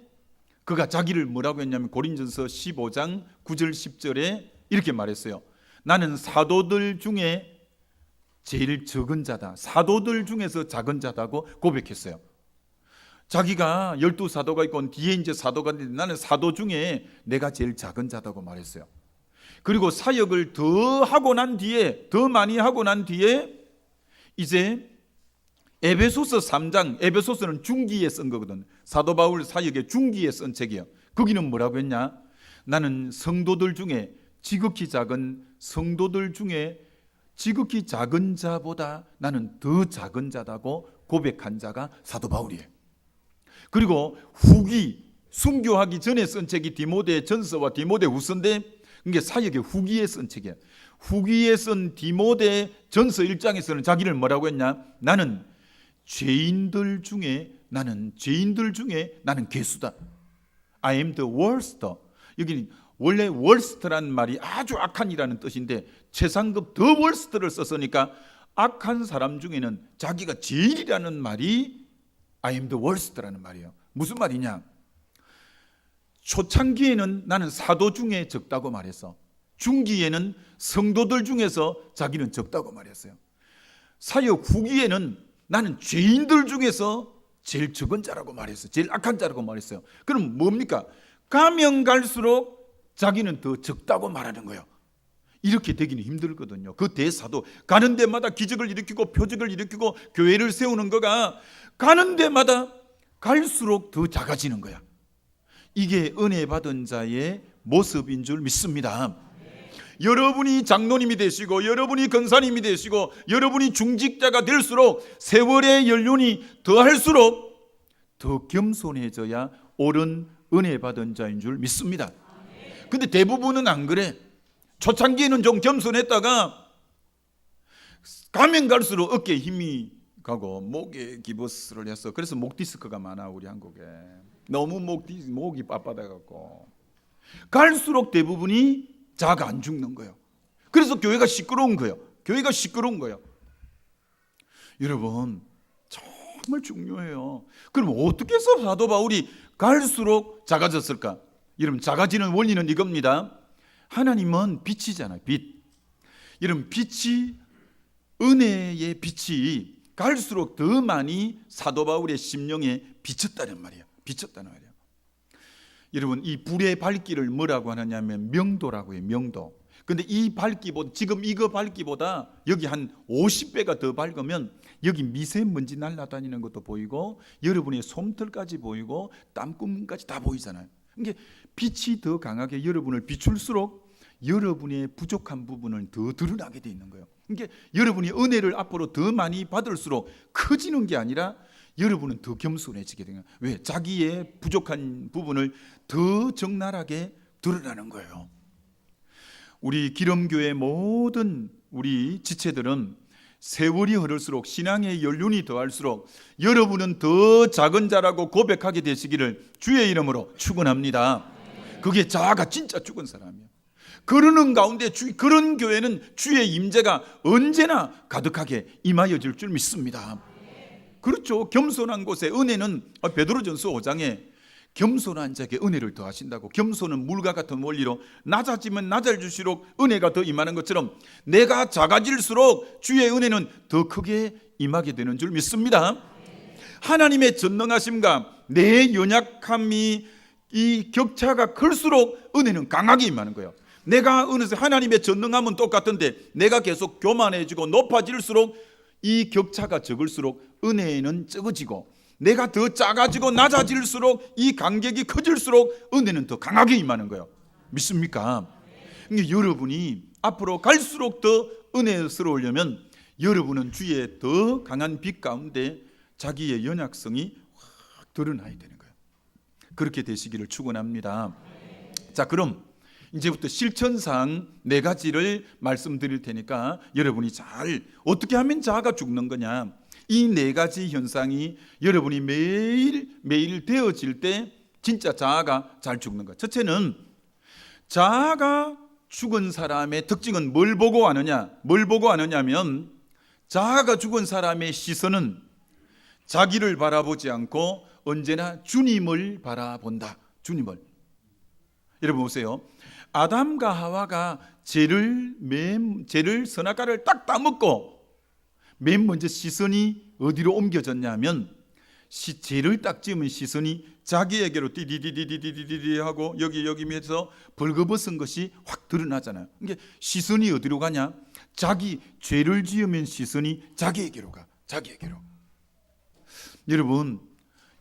그가 자기를 뭐라고 했냐면 고린도전서 15장 9절 10절에 이렇게 말했어요. 나는 사도들 중에 제일 적은 자다. 사도들 중에서 작은 자다고 고백했어요. 자기가 12사도가 있고 뒤에 이제 사도가 있는데 나는 사도 중에 내가 제일 작은 자다고 말했어요. 그리고 사역을 더 하고 난 뒤에, 더 많이 하고 난 뒤에 이제 에베소서 3장, 에베소서는 중기에 쓴 거거든. 사도 바울 사역의 중기에 쓴 책이에요. 거기는 뭐라고 했냐? 나는 성도들 중에 지극히 작은 성도들 중에 지극히 작은 자보다 나는 더 작은 자다고 고백한 자가 사도 바울이에요. 그리고 후기, 순교하기 전에 쓴 책이 디모데 전서와 디모데 후서인데 이게 사역의 후기에 쓴 책이에요. 후기에 쓴 디모데 전서 1장에서는 자기를 뭐라고 했냐? 나는 죄인들 중에 나는 괴수다. I am the worst. 여기 원래 worst란 말이 아주 악한이라는 뜻인데 최상급 the worst를 썼으니까 악한 사람 중에는 자기가 제일이라는 말이 I am the worst라는 말이에요. 무슨 말이냐? 초창기에는 나는 사도 중에 적다고 말했어. 중기에는 성도들 중에서 자기는 적다고 말했어요. 사역 후기에는 나는 죄인들 중에서 제일 적은 자라고 말했어요. 제일 악한 자라고 말했어요. 그럼 뭡니까? 가면 갈수록 자기는 더 적다고 말하는 거예요. 이렇게 되기는 힘들거든요. 그 대사도 가는 데마다 기적을 일으키고 표적을 일으키고 교회를 세우는 거가 가는 데마다 갈수록 더 작아지는 거야. 이게 은혜 받은 자의 모습인 줄 믿습니다. 여러분이 장로님이 되시고 여러분이 권사님이 되시고 여러분이 중직자가 될수록 세월의 연륜이 더할수록 더 겸손해져야 옳은 은혜 받은 자인 줄 믿습니다. 근데 대부분은 안 그래. 초창기에는 좀 겸손했다가 가면 갈수록 어깨에 힘이 가고 목에 기버스를 해서 그래서 목 디스크가 많아 우리 한국에. 너무 목이 빳빳해갖고 갈수록 대부분이 자가 안 죽는 거예요. 그래서 교회가 시끄러운 거예요. 교회가 시끄러운 거예요. 여러분 정말 중요해요. 그럼 어떻게 해서 사도 바울이 갈수록 작아졌을까? 여러분 작아지는 원리는 이겁니다. 하나님은 빛이잖아요. 빛. 여러분 빛이 은혜의 빛이 갈수록 더 많이 사도 바울의 심령에 비쳤다는 말이에요. 비쳤다는 말이에요. 여러분 이 불의 밝기를 뭐라고 하느냐면 명도라고 해요. 명도. 근데 이 밝기보다 지금 이거 밝기보다 여기 한 50배가 더 밝으면 여기 미세먼지 날아다니는 것도 보이고 여러분의 솜털까지 보이고 땀구멍까지 다 보이잖아요. 그러니까 빛이 더 강하게 여러분을 비출수록 여러분의 부족한 부분을 더 드러나게 돼 있는 거예요. 그러니까 여러분이 은혜를 앞으로 더 많이 받을수록 커지는 게 아니라 여러분은 더 겸손해지게 되는 거예요. 왜? 자기의 부족한 부분을 더 적나라하게 드러나는 거예요. 우리 기름교회 모든 우리 지체들은 세월이 흐를수록 신앙의 연륜이 더할수록 여러분은 더 작은 자라고 고백하게 되시기를 주의 이름으로 축원합니다. 그게 자아가 진짜 죽은 사람이에요. 그러는 가운데 그런 교회는 주의 임재가 언제나 가득하게 임하여질 줄 믿습니다. 그렇죠. 겸손한 곳에 은혜는 베드로전서 5장에 겸손한 자에게 은혜를 더하신다고. 겸손은 물과 같은 원리로 낮아지면 낮아질수록 은혜가 더 임하는 것처럼 내가 작아질수록 주의 은혜는 더 크게 임하게 되는 줄 믿습니다. 하나님의 전능하심과 내 연약함이 이 격차가 클수록 은혜는 강하게 임하는 거예요. 내가 어느새 하나님의 전능함은 똑같은데 내가 계속 교만해지고 높아질수록 이 격차가 적을수록 은혜는 적어지고 내가 더 작아지고 낮아질수록 이 간격이 커질수록 은혜는 더 강하게 임하는 거예요. 믿습니까? 그러니까 여러분이 앞으로 갈수록 더 은혜스러우려면 여러분은 주의 더 강한 빛 가운데 자기의 연약성이 확 드러나야 되는 거예요. 그렇게 되시기를 축원합니다. 자, 그럼 이제부터 실천상 4가지를 말씀드릴 테니까 여러분이 잘 어떻게 하면 자아가 죽는 거냐, 이 4가지 현상이 여러분이 매일 되어질 때 진짜 자아가 잘 죽는 것. 첫째는 자아가 죽은 사람의 특징은 뭘 보고 아느냐? 뭘 보고 아느냐면 자아가 죽은 사람의 시선은 자기를 바라보지 않고 언제나 주님을 바라본다. 주님을. 여러분 보세요. 아담과 하와가 죄를 선악과를 딱 따먹고 맨 먼저 시선이 어디로 옮겨졌냐면 죄를 딱 지으면 시선이 자기에게로 디디디디디디디 하고 여기면서 벌거벗은 것이 확 드러나잖아요. 그러니까 시선이 어디로 가냐? 자기 죄를 지으면 시선이 자기에게로 가. 자기에게로.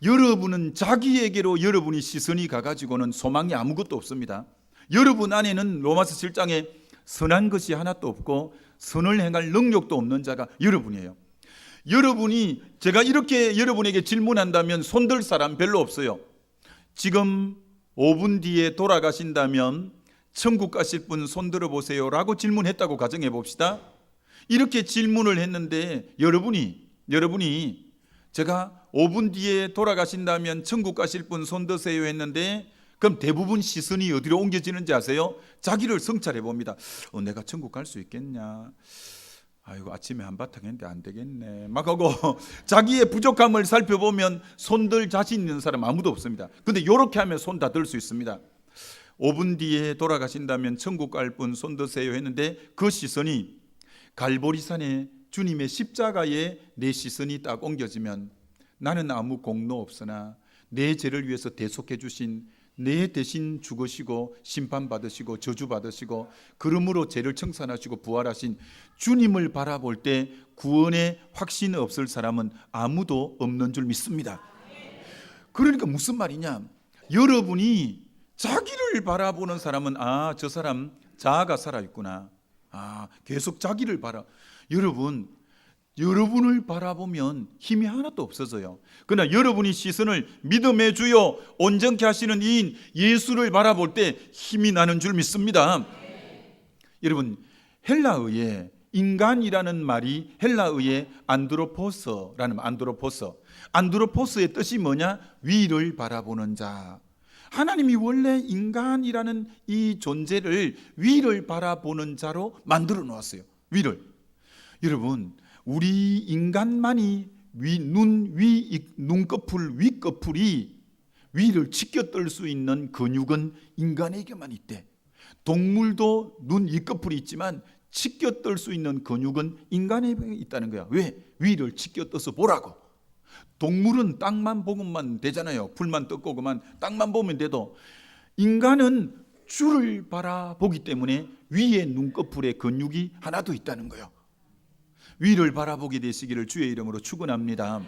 여러분은 자기에게로 여러분이 시선이 가가지고는 소망이 아무것도 없습니다. 여러분 안에는 로마서 7장에 선한 것이 하나도 없고 선을 행할 능력도 없는 자가 여러분이에요. 여러분이 제가 이렇게 여러분에게 질문한다면 손들 사람 별로 없어요. 지금 5분 뒤에 돌아가신다면 천국 가실 분 손들어 보세요 라고 질문했다고 가정해 봅시다. 이렇게 질문을 했는데 여러분이 제가 5분 뒤에 돌아가신다면 천국 가실 분 손드세요 했는데 그럼 대부분 시선이 어디로 옮겨지는지 아세요? 자기를 성찰해 봅니다. 내가 천국 갈 수 있겠냐? 아이고 아침에 한바탕 했는데 안 되겠네 막 하고 자기의 부족함을 살펴보면 손들 자신 있는 사람 아무도 없습니다. 근데 이렇게 하면 손 다 들 수 있습니다. 5분 뒤에 돌아가신다면 천국 갈 분 손드세요 했는데 그 시선이 갈보리산에 주님의 십자가에 내 시선이 딱 옮겨지면 나는 아무 공로 없으나 내 죄를 위해서 대속해 주신 내 대신 죽으시고 심판받으시고 저주받으시고 그러므로 죄를 청산하시고 부활하신 주님을 바라볼 때 구원의 확신 없을 사람은 아무도 없는 줄 믿습니다. 그러니까 무슨 말이냐? 여러분이 자기를 바라보는 사람은 저 사람 자아가 살아있구나. 계속 자기를 여러분을 바라보면 힘이 하나도 없어져요. 그러나 여러분이 시선을 믿음의 주요 온전케 하시는 이인 예수를 바라볼 때 힘이 나는 줄 믿습니다. 여러분, 헬라어에 인간이라는 말이 헬라어의 안드로포스의 뜻이 뭐냐? 위를 바라보는 자. 하나님이 원래 인간이라는 이 존재를 위를 바라보는 자로 만들어 놓았어요. 위를. 여러분, 우리 인간만이 눈꺼풀 윗꺼풀이 위를 치켜뜰 수 있는 근육은 인간에게만 있대. 동물도 눈 윗꺼풀이 있지만 치켜뜰 수 있는 근육은 인간에게 있다는 거야. 왜? 위를 치켜떠서 보라고. 동물은 땅만 보고만 되잖아요. 풀만 뜯고 그만 땅만 보면 돼도 인간은 주를 바라보기 때문에 위에 눈꺼풀에 근육이 하나도 있다는 거예요. 위를 바라보게 되시기를 주의 이름으로 축원합니다.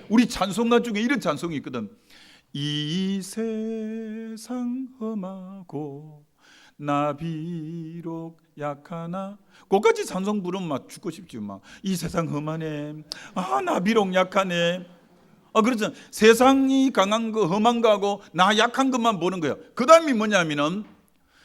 우리 찬송가 중에 이런 찬송이 있거든. 이 세상 험하고 나 비록 약하나. 그까지 찬송 부르면 막 죽고 싶지. 이 세상 험하네. 나 비록 약하네. 그렇죠. 세상이 강한 거 험한 거하고 나 약한 것만 보는 거예요. 그 다음이 뭐냐면은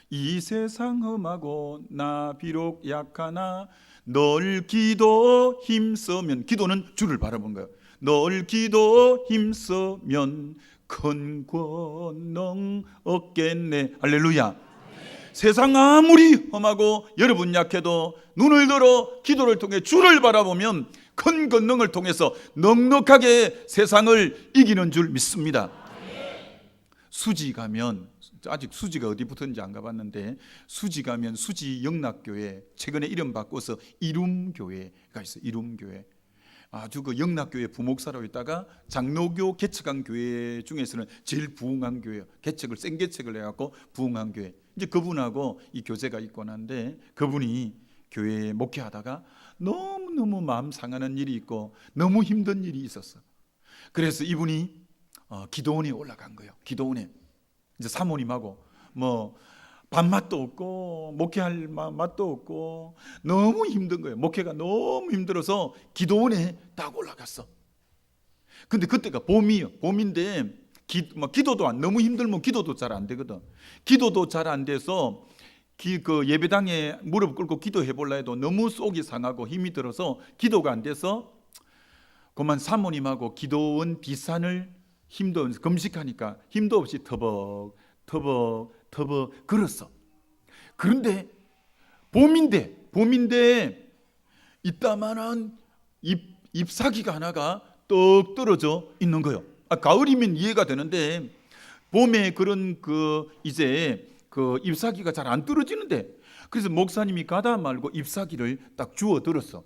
이 세상 험하고 나 비록 약하나 널 기도 힘쓰면. 기도는 주를 바라본 거예요. 널 기도 힘쓰면 큰 권능 얻겠네. 할렐루야. 세상 아무리 험하고 여러분 약해도 눈을 들어 기도를 통해 주를 바라보면 큰 권능을 통해서 넉넉하게 세상을 이기는 줄 믿습니다. 수지 가면, 아직 수지가 어디 붙었는지 안 가봤는데, 수지 가면 수지 영락교회, 최근에 이름 바꿔서 이룸교회가 있어요. 이룸교회. 아주 그 영락교회 부목사로 있다가 장로교 개척한 교회 중에서는 제일 부흥한 교회예요. 센 개척을 해갖고 부흥한 교회. 이제 그분하고 이 교제가 있곤 한데, 그분이 교회에 목회하다가 너무너무 마음 상하는 일이 있고 너무 힘든 일이 있었어. 그래서 이분이 기도원에 올라간 거예요. 기도원에 이제 사모님하고 밥맛도 없고 목회할 맛도 없고 너무 힘든 거예요. 목회가 너무 힘들어서 기도원에 딱 올라갔어. 근데 그때가 봄인데 기도도 너무 힘들면 기도도 잘 안 되거든. 기도도 잘 안 돼서 그 예배당에 무릎 꿇고 기도해 볼라 해도 너무 속이 상하고 힘이 들어서 기도가 안 돼서 그만 사모님하고 기도원 비산을 금식하니까 힘도 없이 터벅 걸었어. 그런데 봄인데 이따만한 잎사귀가 하나가 떡 떨어져 있는 거예요. 가을이면 이해가 되는데 봄에 그런 이제 잎사귀가 잘 안 떨어지는데, 그래서 목사님이 가다 말고 잎사귀를 딱 주워 들었어.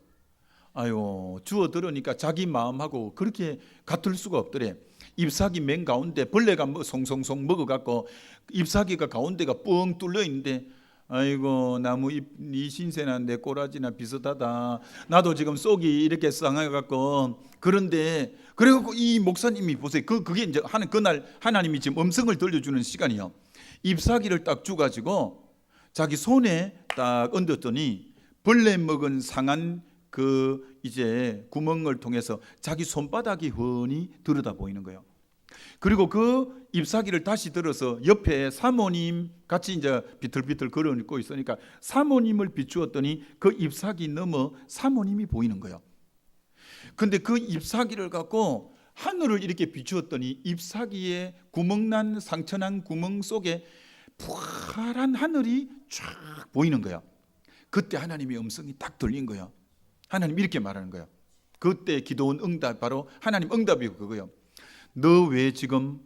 주워 들으니까 자기 마음하고 그렇게 같을 수가 없더래. 잎사귀 맨 가운데 벌레가 송송송 먹어갖고 잎사귀가 가운데가 뻥 뚫려 있는데, 아이고 나무 잎 신세나 내 꼬라지나 비슷하다. 나도 지금 속이 이렇게 상해갖고. 그런데 그래갖고 이 목사님이 보세요. 그게 이제 그날 하나님이 지금 음성을 들려주는 시간이요. 잎사귀를 딱 주가지고 자기 손에 딱 얹었더니 벌레 먹은 상한 이제 구멍을 통해서 자기 손바닥이 훤히 들여다 보이는 거예요. 그리고 그 잎사귀를 다시 들어서 옆에 사모님 같이 이제 비틀비틀 걸어놓고 있으니까 사모님을 비추었더니 그 잎사귀 넘어 사모님이 보이는 거예요. 근데 그 잎사귀를 갖고 하늘을 이렇게 비추었더니 잎사귀에 구멍난 상처난 구멍 속에 푸른 하늘이 쫙 보이는 거야. 그때 하나님의 음성이 딱 들린 거야. 하나님 이렇게 말하는 거야. 그때 기도원 응답, 바로 하나님 응답이 그거예요. 너 지금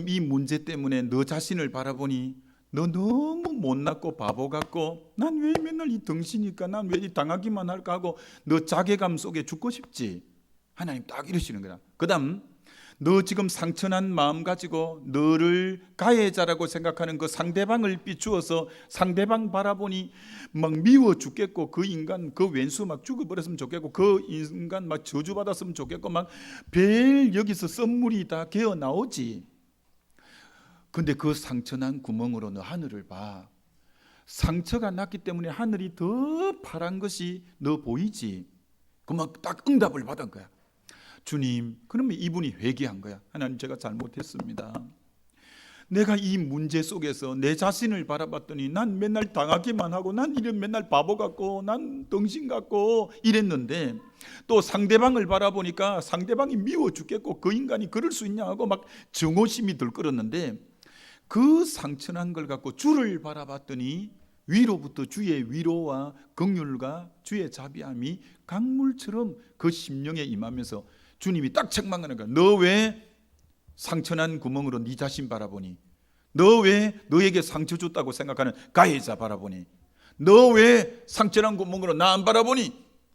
이 문제 때문에 너 자신을 바라보니 너 너무 못났고 바보 같고 난 왜 맨날 이 덩치니까 난 왜 당하기만 할까 하고 너 자괴감 속에 죽고 싶지. 하나님 딱 이러시는 거야. 그 다음 너 지금 상처난 마음 가지고 너를 가해자라고 생각하는 그 상대방을 비추어서 상대방 바라보니 막 미워 죽겠고 그 인간 그 왼수 막 죽어버렸으면 좋겠고 그 인간 막 저주받았으면 좋겠고 막 별 여기서 썸물이 다 개어 나오지. 근데 그 상처난 구멍으로 너 하늘을 봐. 상처가 났기 때문에 하늘이 더 파란 것이 너 보이지. 그만 딱 응답을 받은 거야. 주님, 그러면 이분이 회개한 거야. 하나님, 제가 잘못했습니다. 내가 이 문제 속에서 내 자신을 바라봤더니 난 맨날 당하기만 하고, 난 이런 맨날 바보 같고, 난 덩신 같고 이랬는데, 또 상대방을 바라보니까 상대방이 미워 죽겠고 그 인간이 그럴 수 있냐 하고 막 정오심이 들끓었는데, 그 상처난 걸 갖고 주를 바라봤더니 위로부터 주의 위로와 긍휼과 주의 자비함이 강물처럼 그 심령에 임하면서 주님이 딱 책망하는 거야. 너 왜 상처난 구멍으로 네 자신 바라보니? 너 왜 너에게 상처 줬다고 생각하는 가해자 바라보니? 너 왜 상처난 구멍으로 나 안 바라보니?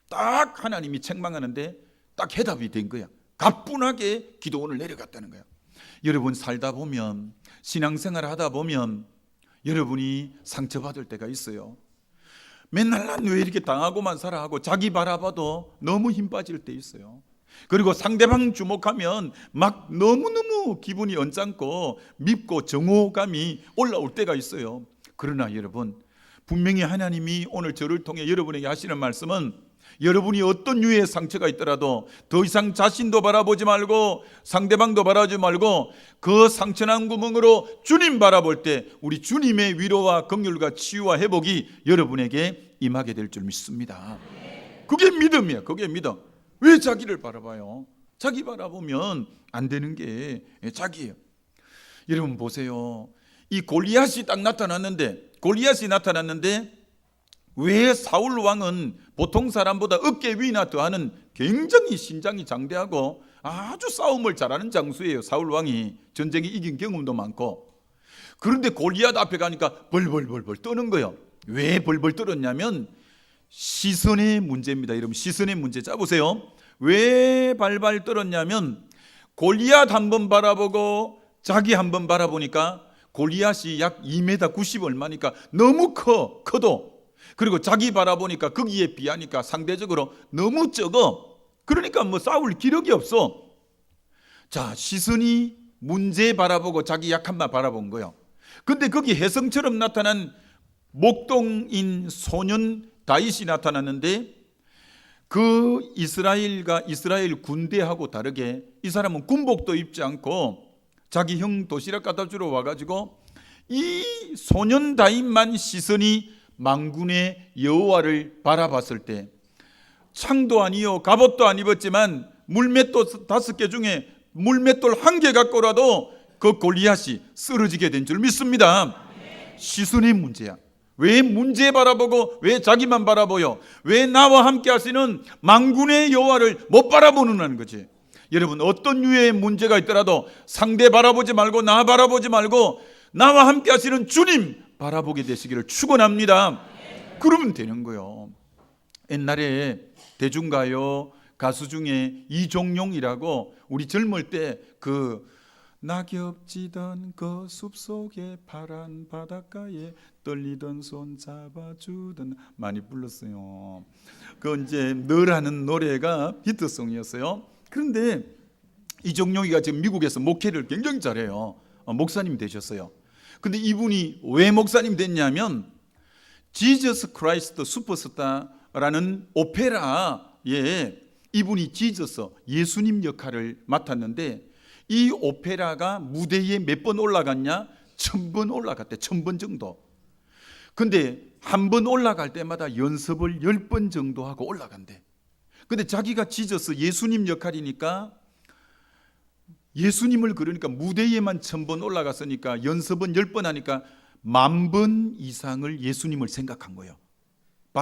딱 하나님이 책망하는데 딱 해답이 된 거야. 가뿐하게 기도원을 내려갔다는 거야. 여러분, 살다 보면, 신앙생활 하다 보면 여러분이 상처받을 때가 있어요. 맨날 난 왜 이렇게 당하고만 살아 하고 자기 바라봐도 너무 힘 빠질 때 있어요. 그리고 상대방 주목하면 막 너무너무 기분이 언짢고 밉고 정오감이 올라올 때가 있어요. 그러나 여러분, 분명히 하나님이 오늘 저를 통해 여러분에게 하시는 말씀은, 여러분이 어떤 유의 상처가 있더라도 더 이상 자신도 바라보지 말고 상대방도 바라보지 말고 그 상처난 구멍으로 주님 바라볼 때 우리 주님의 위로와 긍휼과 치유와 회복이 여러분에게 임하게 될 줄 믿습니다. 그게 믿음이에요. 그게 믿음. 왜 자기를 바라봐요? 자기 바라보면 안 되는 게 자기예요. 여러분 보세요. 이 골리앗이 딱 나타났는데 왜 사울 왕은 보통 사람보다 어깨 위나 더하는 굉장히 신장이 장대하고 아주 싸움을 잘하는 장수예요. 사울 왕이 전쟁에 이긴 경험도 많고. 그런데 골리앗 앞에 가니까 벌벌벌벌 떠는 거예요. 왜 벌벌 떨었냐면 시선의 문제입니다. 여러분, 시선의 문제. 자 보세요. 왜 발발 떨었냐면 골리앗 한번 바라보고 자기 한번 바라보니까 골리앗이 약 2m 90 얼마니까 너무 커도, 그리고 자기 바라보니까 거기에 비하니까 상대적으로 너무 적어. 그러니까 뭐 싸울 기력이 없어. 자, 시선이 문제 바라보고 자기 약한만 바라본 거예요. 근데 거기 혜성처럼 나타난 목동인 소년 다윗이 나타났는데, 그 이스라엘 군대하고 다르게 이 사람은 군복도 입지 않고 자기 형 도시락 갖다 주러 와가지고 이 소년 다윗만 시선이 만군의 여호와를 바라봤을 때, 창도 아니요 갑옷도 안 입었지만 물맷돌 5개 중에 물맷돌 1개 갖고라도 그 골리앗이 쓰러지게 된 줄 믿습니다. 시선의 문제야. 왜 문제 바라보고 왜 자기만 바라보여? 왜 나와 함께 하시는 만군의 여호와를 못 바라보는 거지. 여러분, 어떤 유의 문제가 있더라도 상대 바라보지 말고 나 바라보지 말고 나와 함께 하시는 주님 바라보게 되시기를 축원합니다. 그러면 되는 거예요. 옛날에 대중가요 가수 중에 이종용이라고, 우리 젊을 때 그 낙엽 지던 그 숲속에 파란 바닷가에 떨리던 손 잡아주던 많이 불렀어요. 그 이제 너라는 노래가 히트송이었어요. 그런데 이종용이가 지금 미국에서 목회를 굉장히 잘해요. 목사님 되셨어요. 근데 이분이 왜 목사님 됐냐면 지저스 크라이스트 슈퍼스타라는 오페라에 이분이 지저스 예수님 역할을 맡았는데, 이 오페라가 무대에 몇 번 올라갔냐? 1000번 올라갔대. 1000번 정도. 근데 한 번 올라갈 때마다 연습을 10번 정도 하고 올라간대. 근데 자기가 지저스 예수님 역할이니까 예수님을 그러니까 무대에만 1000번 올라갔으니까 연습은 10번 하니까 10,000번 이상을 예수님을 생각한 거예요.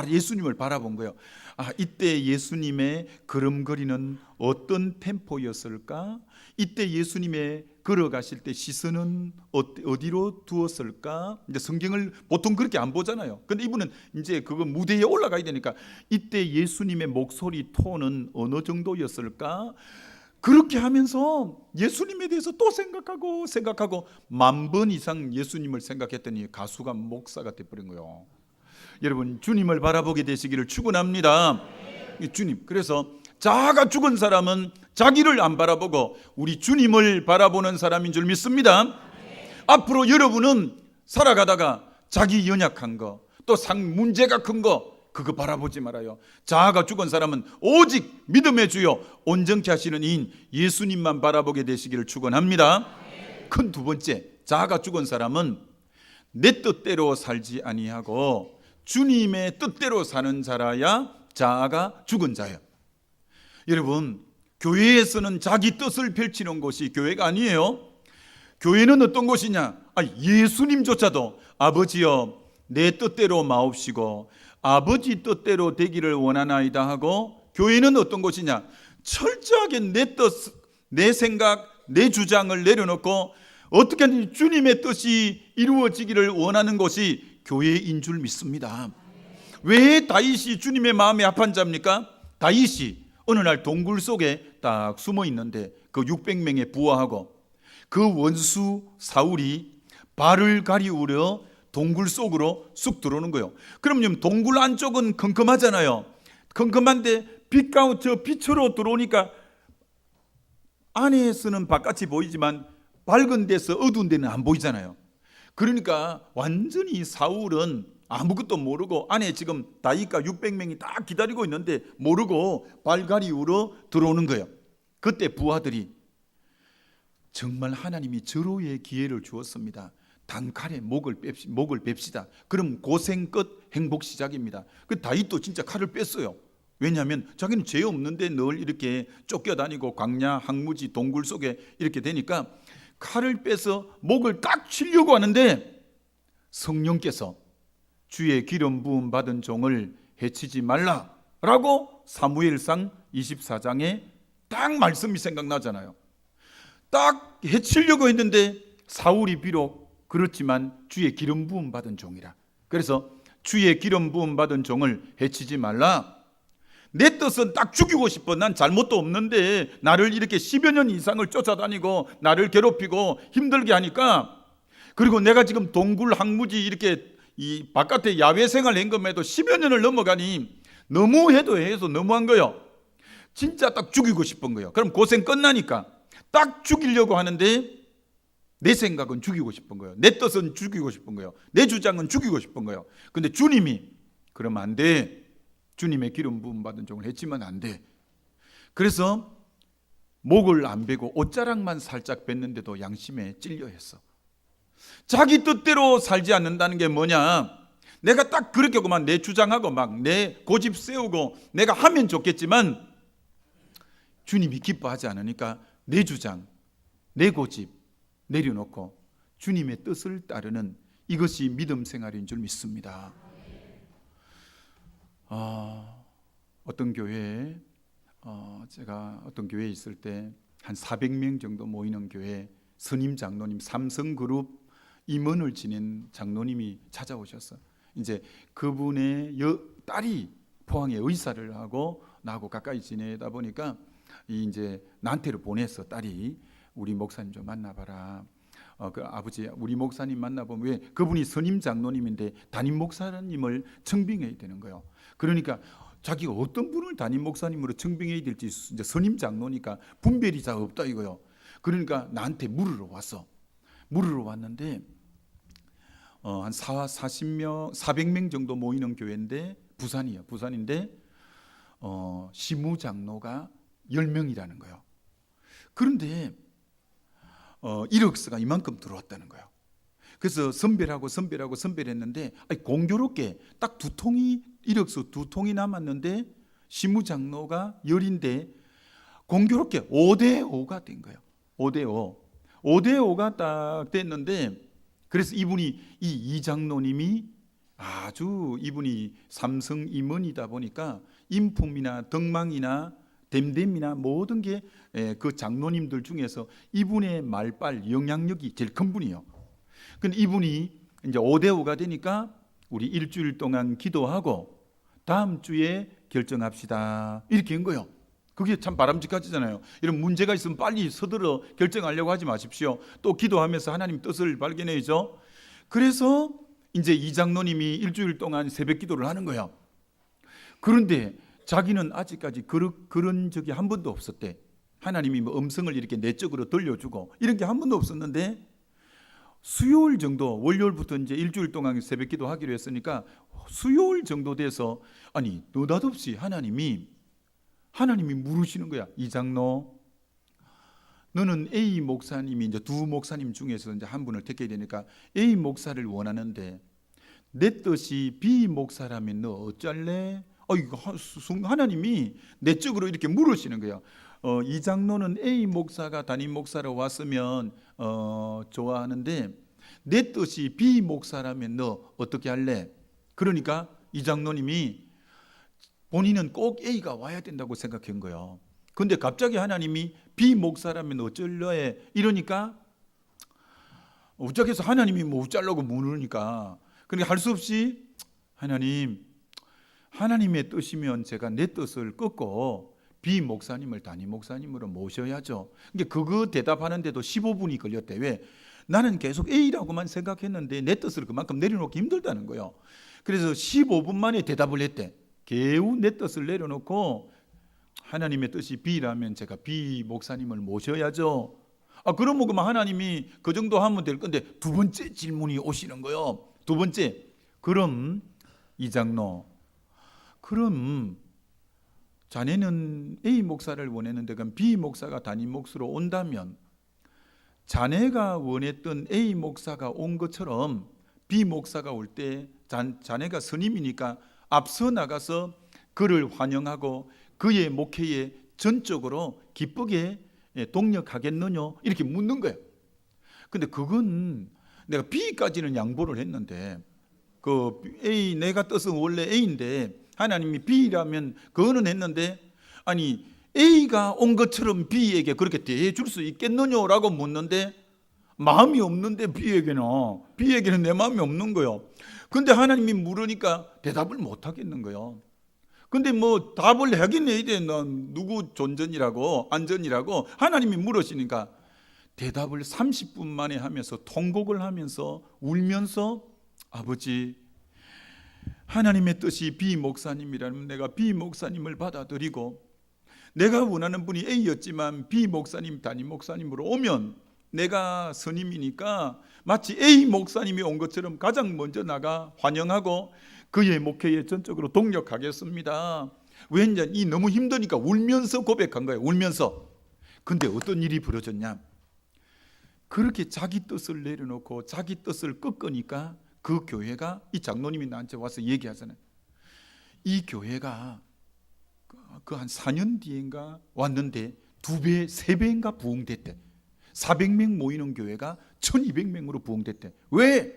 예수님을 바라본 거예요. 이때 예수님의 걸음걸이는 어떤 템포였을까? 이때 예수님의 걸어가실 때 시선은 어디로 두었을까? 이제 성경을 보통 그렇게 안 보잖아요. 근데 이분은 이제 그거 무대에 올라가야 되니까 이때 예수님의 목소리 톤은 어느 정도였을까? 그렇게 하면서 예수님에 대해서 또 생각하고 10,000번 이상 예수님을 생각했더니 가수가 목사가 돼버린 거예요. 여러분, 주님을 바라보게 되시기를 축원합니다. 주님, 그래서 자아가 죽은 사람은 자기를 안 바라보고 우리 주님을 바라보는 사람인 줄 믿습니다. 앞으로 여러분은 살아가다가 자기 연약한 거, 또 문제가 큰 거, 그거 바라보지 말아요. 자아가 죽은 사람은 오직 믿음의 주요 온전케 하시는 이인 예수님만 바라보게 되시기를 축원합니다. 큰 두 번째, 자아가 죽은 사람은 내 뜻대로 살지 아니하고 주님의 뜻대로 사는 자라야 자아가 죽은 자예요. 여러분, 교회에서는 자기 뜻을 펼치는 곳이 교회가 아니에요. 교회는 어떤 곳이냐? 예수님조차도 아버지여 내 뜻대로 마옵시고 아버지 뜻대로 되기를 원하나이다 하고, 교회는 어떤 곳이냐? 철저하게 내 뜻, 내 생각, 내 주장을 내려놓고 어떻게 하든지 주님의 뜻이 이루어지기를 원하는 것이 교회인 줄 믿습니다. 왜 다윗이 주님의 마음에 합한 자입니까? 다윗이 어느 날 동굴 속에 딱 숨어 있는데 그 600명의 부하하고 그 원수 사울이 발을 가리우려 동굴 속으로 쑥 들어오는 거예요. 그럼 동굴 안쪽은 컴컴하잖아요. 컴컴한데 저 빛으로 들어오니까 안에서는 바깥이 보이지만 밝은 데서 어두운 데는 안 보이잖아요. 그러니까 완전히 사울은 아무것도 모르고 안에 지금 다윗과 600명이 다 기다리고 있는데 모르고 발 가리우러 들어오는 거예요. 그때 부하들이 정말 하나님이 절호의 기회를 주었습니다. 단칼에 목을 뺍시다. 그럼 고생 끝 행복 시작입니다. 그 다윗도 진짜 칼을 뺐어요. 왜냐하면 자기는 죄 없는데 늘 이렇게 쫓겨다니고 광야, 항무지, 동굴 속에 이렇게 되니까 칼을 빼서 목을 딱 치려고 하는데 성령께서 주의 기름 부음 받은 종을 해치지 말라라고 사무엘상 24장에 딱 말씀이 생각나잖아요. 딱 해치려고 했는데 사울이 비록 그렇지만 주의 기름 부음 받은 종이라. 그래서 주의 기름 부음 받은 종을 해치지 말라. 내 뜻은 딱 죽이고 싶어. 난 잘못도 없는데 나를 이렇게 10여 년 이상을 쫓아다니고 나를 괴롭히고 힘들게 하니까, 그리고 내가 지금 동굴 항무지 이렇게 이 바깥에 야외 생활 행금에도 10여 년을 넘어가니 너무해도 해서 너무한 거예요. 진짜 딱 죽이고 싶은 거예요. 그럼 고생 끝나니까 딱 죽이려고 하는데 내 생각은 죽이고 싶은 거예요. 내 뜻은 죽이고 싶은 거예요. 내 주장은 죽이고 싶은 거예요. 근데 주님이 그러면 안 돼. 주님의 기름 부음 받은 종을 했지만 안 돼. 그래서 목을 안 베고 옷자락만 살짝 뱉는데도 양심에 찔려 했어. 자기 뜻대로 살지 않는다는 게 뭐냐? 내가 딱 그렇게 그만 내 주장하고 막 내 고집 세우고 내가 하면 좋겠지만 주님이 기뻐하지 않으니까 내 주장, 내 고집 내려놓고 주님의 뜻을 따르는 이것이 믿음 생활인 줄 믿습니다. 어떤 교회에 제가 어떤 교회에 있을 때 한 400명 정도 모이는 교회 선임 장로님, 삼성그룹 임원을 지낸 장로님이 찾아오셨어요. 이제 그분의 딸이 포항에 의사를 하고 나하고 가까이 지내다 보니까 이제 나한테를 보냈어. 딸이 우리 목사님 좀 만나봐라. 그 아버지 우리 목사님 만나보면 왜 그분이 선임 장로님인데 담임 목사님을 청빙해야 되는 거예요. 그러니까 자기가 어떤 분을 담임 목사님으로 청빙해야 될지 이제 선임 장로니까 분별이 잘 없다 이거요. 그러니까 나한테 물으러 왔어. 물으러 왔는데 한 400명 정도 모이는 교회인데 부산이에요. 부산인데 시무 장로가 10명이라는 거예요. 그런데 이력서가 이만큼 들어왔다는 거예요. 그래서 선별했는데 공교롭게 딱 이력서 2통이 남았는데 시무장로가 10인데 공교롭게 5대5가 된 거예요. 5대5가 딱 됐는데, 그래서 이 장로님이 아주 이분이 삼성 임원이다 보니까 인품이나 덕망이나 댐댐이나 모든 게 그 장로님들 중에서 이분의 말빨 영향력이 제일 큰 분이에요. 근데 이분이 이제 5대5가 되니까 우리 일주일 동안 기도하고 다음 주에 결정합시다 이렇게 한 거예요. 그게 참 바람직하잖아요. 이런 문제가 있으면 빨리 서둘러 결정하려고 하지 마십시오. 또 기도하면서 하나님 뜻을 발견해야죠. 그래서 이제 이 장로님이 일주일 동안 새벽 기도를 하는 거예요. 그런데 자기는 아직까지 그런 적이 한 번도 없었대. 하나님이 뭐 음성을 이렇게 내적으로 들려주고 이런 게 한 번도 없었는데 수요일 정도, 월요일부터 이제 일주일 동안 새벽 기도 하기로 했으니까 수요일 정도 돼서 아니 느닷없이 하나님이 물으시는 거야. 이 장로, 너는 A 목사님이 이제 두 목사님 중에서 이제 한 분을 택해야 되니까 A 목사를 원하는데 내 뜻이 B 목사라면 너 어쩔래? 이거 하나님이 내적으로 이렇게 물으시는 거야. 이 장로는 A 목사가 담임 목사로 왔으면 좋아하는데 내 뜻이 B 목사라면 너 어떻게 할래? 그러니까 이 장로님이 본인은 꼭 A가 와야 된다고 생각한 거예요. 근데 갑자기 하나님이 B 목사라면 어쩔래? 이러니까 우짝해서 하나님이 뭐 어쩌려고 물으니까 그러니까 할 수 없이 하나님의 뜻이면 제가 내 뜻을 꺾고 B 목사님을 담임 목사님으로 모셔야죠. 그러니까 그거 대답하는데도 15분이 걸렸대. 왜? 나는 계속 A라고만 생각했는데 내 뜻을 그만큼 내려놓기 힘들다는 거예요. 그래서 15분 만에 대답을 했대. 겨우 내 뜻을 내려놓고 하나님의 뜻이 B라면 제가 B 목사님을 모셔야죠. 그러면 그만 하나님이 그 정도 하면 될 건데 두 번째 질문이 오시는 거예요. 두 번째, 그럼 이 장로, 그럼 자네는 A 목사를 원했는데 그럼 B 목사가 담임 목사로 온다면 자네가 원했던 A 목사가 온 것처럼 B 목사가 올 때 자네가 스님이니까 앞서 나가서 그를 환영하고 그의 목회에 전적으로 기쁘게 동력하겠느냐 이렇게 묻는 거예요. 근데 그건 내가 B까지는 양보를 했는데 그 A 내가 뜻은 원래 A인데 하나님이 B라면 그거는 했는데 아니 A가 온 것처럼 B에게 그렇게 대해 줄 수 있겠느냐라고 묻는데 마음이 없는데 B에게는 내 마음이 없는 거예요. 근데 하나님이 물으니까 대답을 못 하겠는 거예요. 근데 뭐 답을 하긴 해야 돼. 넌 누구 존전이라고 안전이라고 하나님이 물으시니까 대답을 30분 만에 하면서 통곡을 하면서 울면서 아버지 하나님의 뜻이 B 목사님이라면 내가 B 목사님을 받아들이고 내가 원하는 분이 A였지만 B 목사님 담임 목사님으로 오면 내가 스님이니까 마치 A 목사님이 온 것처럼 가장 먼저 나가 환영하고 그의 목회에 전적으로 동력하겠습니다. 왜냐 이 너무 힘드니까 울면서 고백한 거예요. 울면서. 근데 어떤 일이 벌어졌냐? 그렇게 자기 뜻을 내려놓고 자기 뜻을 꺾으니까 그 교회가 이 장로님이 나한테 와서 얘기하잖아요. 이 교회가 그 한 4년 뒤인가 왔는데 2배, 3배인가 부흥됐대. 400명 모이는 교회가 1200명으로 부흥됐대. 왜?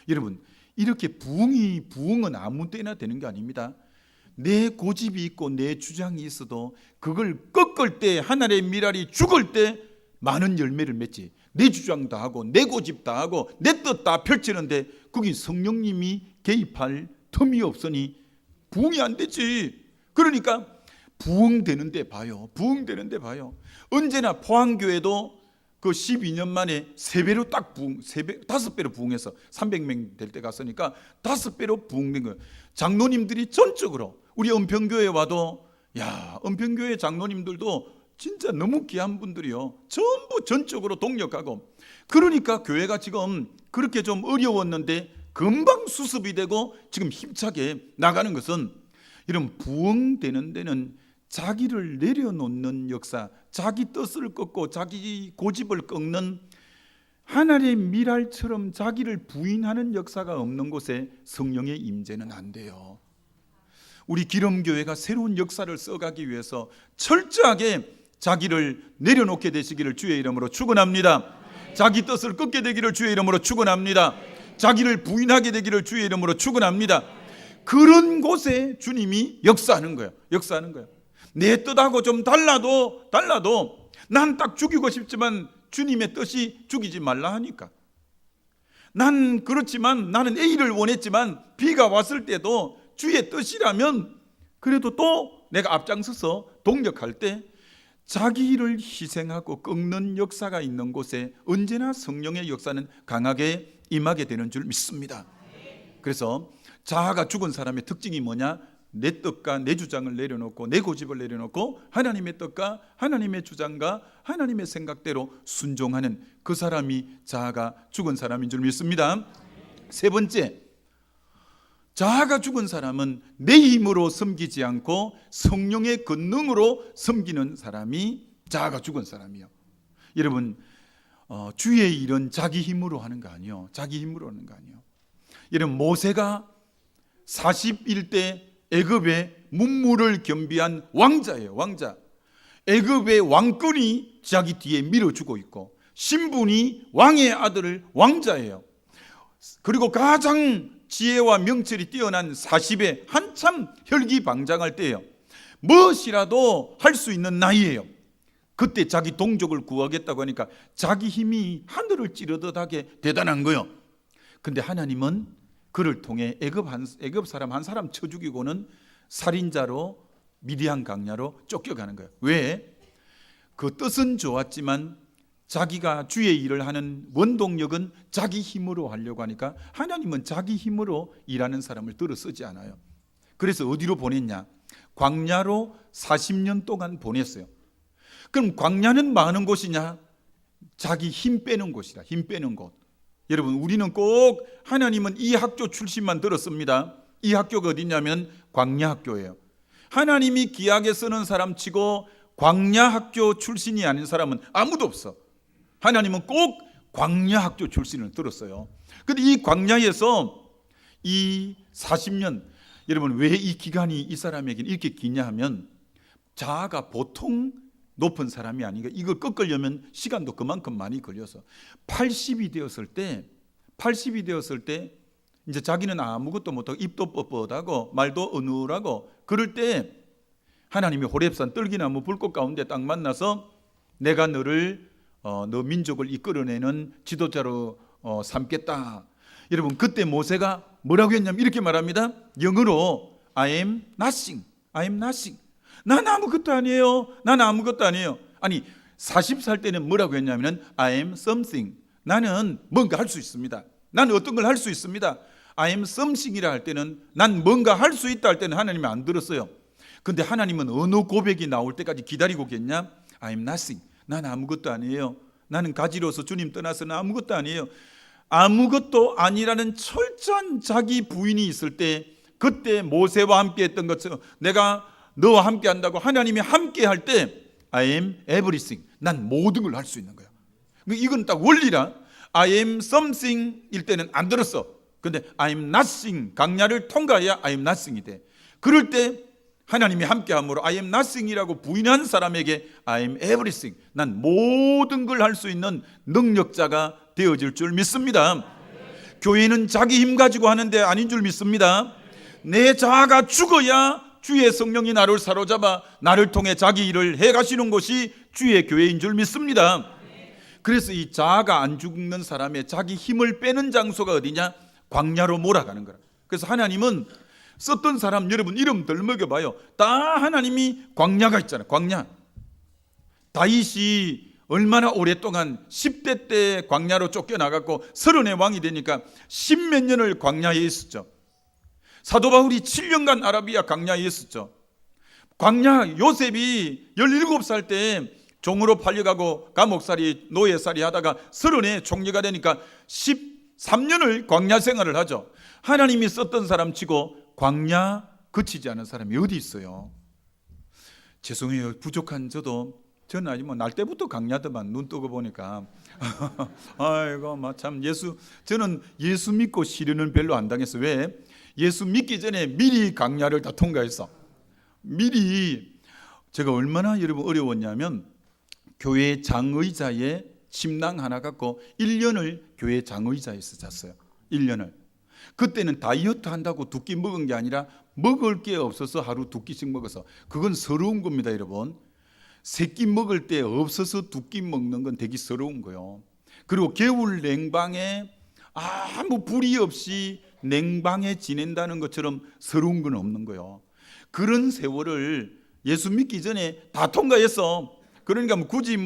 여러분 이렇게 부흥은 아무 때나 되는 게 아닙니다. 내 고집이 있고 내 주장이 있어도 그걸 꺾을 때 하늘의 미랄이 죽을 때 많은 열매를 맺지. 내 주장 다 하고 내 고집 다 하고 내 뜻 다 펼치는데 거기 성령님이 개입할 틈이 없으니 부흥이 안 되지. 그러니까 부흥되는데 봐요. 언제나 포항교회도 그 12년 만에 3배로 딱 부흥, 5배로 부흥해서 300명 될 때 갔으니까 5배로 부흥된 거예요. 장로님들이 전적으로 우리 은평교회 와도 은평교회 장로님들도 진짜 너무 귀한 분들이요. 전부 전적으로 동력하고 그러니까 교회가 지금 그렇게 좀 어려웠는데 금방 수습이 되고 지금 힘차게 나가는 것은 이런 부흥되는 데는 자기를 내려놓는 역사, 자기 뜻을 꺾고 자기 고집을 꺾는 하늘의 미랄처럼 자기를 부인하는 역사가 없는 곳에 성령의 임재는 안 돼요. 우리 기름교회가 새로운 역사를 써가기 위해서 철저하게 자기를 내려놓게 되시기를 주의 이름으로 축원합니다. 자기 뜻을 꺾게 되기를 주의 이름으로 축원합니다. 자기를 부인하게 되기를 주의 이름으로 축원합니다. 그런 곳에 주님이 역사하는 거예요. 내 뜻하고 좀 달라도 난 딱 죽이고 싶지만 주님의 뜻이 죽이지 말라 하니까. 난 그렇지만 나는 A를 원했지만 B가 왔을 때도 주의 뜻이라면 그래도 또 내가 앞장서서 동력할 때 자기를 희생하고 꺾는 역사가 있는 곳에 언제나 성령의 역사는 강하게 임하게 되는 줄 믿습니다. 그래서 자아가 죽은 사람의 특징이 뭐냐? 내 뜻과 내 주장을 내려놓고 내 고집을 내려놓고 하나님의 뜻과 하나님의 주장과 하나님의 생각대로 순종하는 그 사람이 자아가 죽은 사람인 줄 믿습니다. 세 번째, 자아가 죽은 사람은 내 힘으로 섬기지 않고 성령의 권능으로 섬기는 사람이 자아가 죽은 사람이요. 여러분, 주의 일은 자기 힘으로 하는 거 아니요. 자기 힘으로 하는 거 아니요. 여러분, 모세가 41대 애굽의 문무를 겸비한 왕자예요. 왕자. 애굽의 왕권이 자기 뒤에 밀어주고 있고 신분이 왕의 아들을 왕자예요. 그리고 가장 지혜와 명철이 뛰어난 40에 한참 혈기방장할 때예요. 무엇이라도 할 수 있는 나이예요. 그때 자기 동족을 구하겠다고 하니까 자기 힘이 하늘을 찌르듯하게 대단한 거예요. 근데 하나님은 그를 통해 애굽 사람 한 사람 쳐 죽이고는 살인자로 미디안 강야로 쫓겨가는 거예요. 왜? 그 뜻은 좋았지만 자기가 주의 일을 하는 원동력은 자기 힘으로 하려고 하니까 하나님은 자기 힘으로 일하는 사람을 들어 쓰지 않아요. 그래서 어디로 보냈냐? 광야로 40년 동안 보냈어요. 그럼 광야는 많은 곳이냐? 자기 힘 빼는 곳이다. 힘 빼는 곳. 여러분, 우리는 꼭 하나님은 이 학교 출신만 들었습니다. 이 학교가 어디냐면 광야 학교예요. 하나님이 귀하게 쓰는 사람 치고 광야 학교 출신이 아닌 사람은 아무도 없어. 하나님은 꼭 광야 학교 출신을 들었어요. 근데 이 광야에서 이 40년, 여러분 왜 이 기간이 이 사람에게는 이렇게 기냐 하면 자아가 보통 높은 사람이 아니니까 이걸 꺾으려면 시간도 그만큼 많이 걸려서 80이 되었을 때 이제 자기는 아무것도 못하고 입도 뻣뻣하고 말도 어눌하고 그럴 때 하나님이 호렙산 떨기나무 불꽃 가운데 딱 만나서 내가 너를 너 민족을 이끌어내는 지도자로 삼겠다. 여러분 그때 모세가 뭐라고 했냐면 이렇게 말합니다. 영어로 I am nothing. 난 아무것도 아니에요. 아니 40살 때는 뭐라고 했냐면 I am something. 나는 뭔가 할 수 있습니다. 나는 어떤 걸 할 수 있습니다. I am something이라 할 때는 난 뭔가 할 수 있다 할 때는 하나님이 안 들었어요. 근데 하나님은 어느 고백이 나올 때까지 기다리고 계냐? I am nothing. 난 아무것도 아니에요. 나는 가지로서 주님 떠나서는 아무것도 아니에요. 아무것도 아니라는 철저한 자기 부인이 있을 때 그때 모세와 함께 했던 것처럼 내가 너와 함께 한다고 하나님이 함께 할 때 I am everything. 난 모든 걸 할 수 있는 거야. 이건 딱 원리라. I am something 일 때는 안 들었어. 근데 I am nothing. 강야를 통과해야 I am nothing이 돼. 그럴 때 하나님이 함께함으로 I am nothing이라고 부인한 사람에게 I am everything. 난 모든 걸 할 수 있는 능력자가 되어질 줄 믿습니다. 교회는 자기 힘 가지고 하는데 아닌 줄 믿습니다. 내 자아가 죽어야 주의 성령이 나를 사로잡아 나를 통해 자기 일을 해가시는 곳이 주의 교회인 줄 믿습니다. 그래서 이 자아가 안 죽는 사람의 자기 힘을 빼는 장소가 어디냐? 광야로 몰아가는 거라. 그래서 하나님은 썼던 사람 여러분 이름들 먹여봐요. 다 하나님이 광야가 있잖아요. 광야. 다윗이 얼마나 오랫동안 10대 때 광야로 쫓겨나갔고 30의 왕이 되니까 10몇 년을 광야에 있었죠. 사도 바울이 7년간 아라비아 광야에 있었죠. 광야 요셉이 17살 때 종으로 팔려가고 감옥살이 노예살이 하다가 30에 총리가 되니까 13년을 광야 생활을 하죠. 하나님이 썼던 사람 치고 광야 거치지 않은 사람이 어디 있어요? 죄송해요. 부족한 저는 아직 날 때부터 광야더만 눈 뜨고 보니까 아이고 참 저는 예수 믿고 시련은 별로 안 당했어. 왜? 예수 믿기 전에 미리 광야를 다 통과했어. 미리. 제가 얼마나 여러분 어려웠냐면 교회 장의자에 침낭 하나 갖고 1년을 교회 장의자에서 잤어요. 1년을. 그때는 다이어트 한다고 2끼 먹은 게 아니라 먹을 게 없어서 하루 2끼씩 먹어서 그건 서러운 겁니다. 여러분 3끼 먹을 때 없어서 2끼 먹는 건 되게 서러운 거예요. 그리고 겨울 냉방에 아무 불이 없이 냉방에 지낸다는 것처럼 서러운 건 없는 거예요. 그런 세월을 예수 믿기 전에 다 통과했어. 그러니까 굳이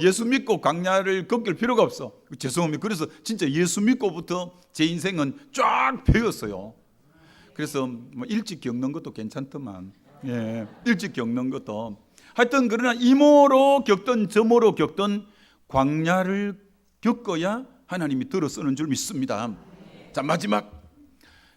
예수 믿고 광야를 겪을 필요가 없어. 죄송합니다. 그래서 진짜 예수 믿고부터 제 인생은 쫙 펴였어요. 그래서 뭐 일찍 겪는 것도 괜찮더만. 예, 일찍 겪는 것도. 하여튼 그러나 이모로 겪든 저모로 겪든 광야를 겪어야 하나님이 들어 쓰는 줄 믿습니다. 자, 마지막,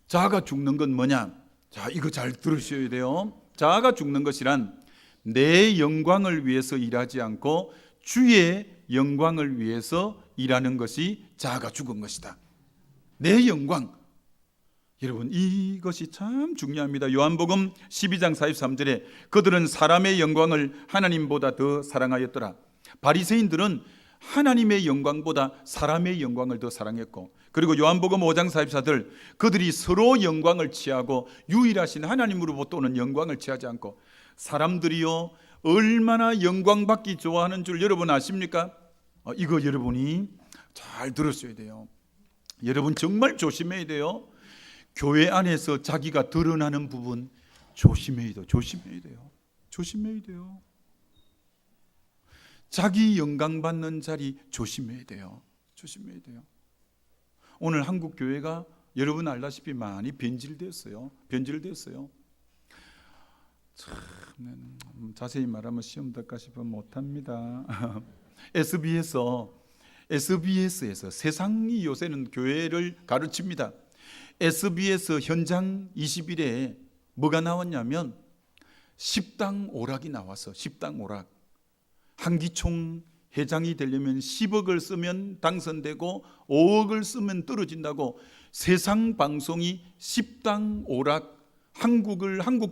자아가 죽는 건 뭐냐? 자, 이거 잘 들으셔야 돼요. 자아가 죽는 것이란 내 영광을 위해서 일하지 않고 주의 영광을 위해서 일하는 것이 자아가 죽은 것이다. 내 영광. 여러분, 이것이 참 중요합니다. 요한복음 12장 43절에 그들은 사람의 영광을 하나님보다 더 사랑하였더라. 바리새인들은 하나님의 영광보다 사람의 영광을 더 사랑했고, 그리고 요한복음 5장 44절 그들이 서로 영광을 취하고 유일하신 하나님으로부터 오는 영광을 취하지 않고, 사람들이요 얼마나 영광받기 좋아하는 줄 여러분 아십니까? 이거 여러분이 잘 들으셔야 돼요. 여러분 정말 조심해야 돼요. 교회 안에서 자기가 드러나는 부분 조심해야 돼요. 조심해야 돼요. 조심해야 돼요. 자기 영광 받는 자리 조심해야 돼요. 조심해야 돼요. 오늘 한국 교회가 여러분 알다시피 많이 변질되었어요. 변질되었어요. 참, 자세히 말하면 시험 될까 싶으면 못합니다. SBS에서 세상이 요새는 교회를 가르칩니다. SBS 현장 20일에 뭐가 나왔냐면 십당 오락이 나와서, 십당 오락. 한기총 회장이 되려면 10억을 쓰면 당선되고 5억을 쓰면 떨어진다고 세상 방송이 십당 오락, 한국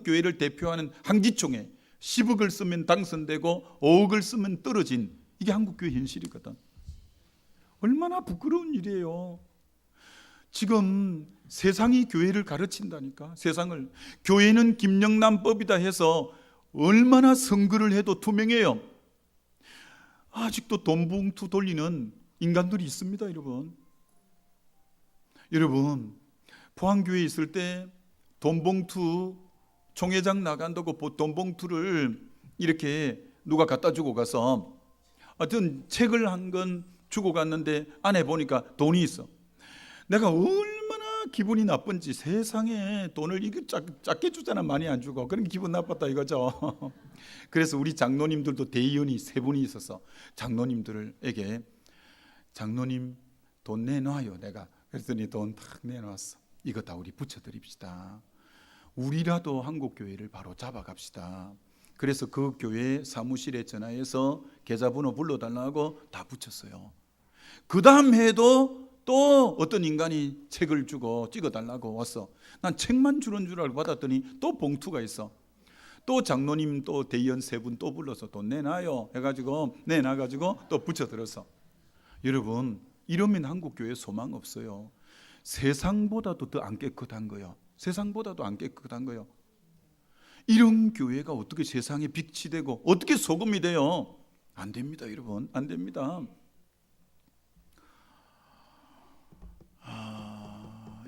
교회를 대표하는 한기총에 10억을 쓰면 당선되고 5억을 쓰면 떨어진, 이게 한국 교회 현실이거든. 얼마나 부끄러운 일이에요. 지금 세상이 교회를 가르친다니까. 세상을. 교회는 김영란법이다 해서 얼마나 선거를 해도 투명해요. 아직도 돈 봉투 돌리는 인간들이 있습니다. 여러분 포항교회에 있을 때 돈 봉투, 총회장 나간다고 돈 봉투를 이렇게 누가 갖다 주고 가서 어떤 책을 한 건 주고 갔는데 안에 보니까 돈이 있어. 내가 얼마나 기분이 나쁜지. 세상에 돈을 이게 작게 주잖아. 많이 안 주고. 그러니까 기분 나빴다 이거죠. 그래서 우리 장로님들도 대의원이 3분이 있어서 장로님들에게 장로님 돈 내놔요. 내가 그랬더니 돈 탁 내놨어. 이거 다 우리 붙여드립시다. 우리라도 한국교회를 바로 잡아갑시다. 그래서 그 교회 사무실에 전화해서 계좌번호 불러달라고 다 붙였어요. 그 다음 해도 또 어떤 인간이 책을 주고 찍어달라고 왔어. 난 책만 주는 줄 알고 받았더니 또 봉투가 있어. 또 장로님 또 대의원 3분 또 불러서 돈 내놔요 해가지고 내놔가지고 또 붙여들었어. 여러분 이러면 한국교회 소망 없어요. 세상보다도 더 안 깨끗한 거예요. 세상보다도 안 깨끗한 거예요. 이런 교회가 어떻게 세상에 빛이 되고 어떻게 소금이 돼요? 안 됩니다. 여러분 안 됩니다.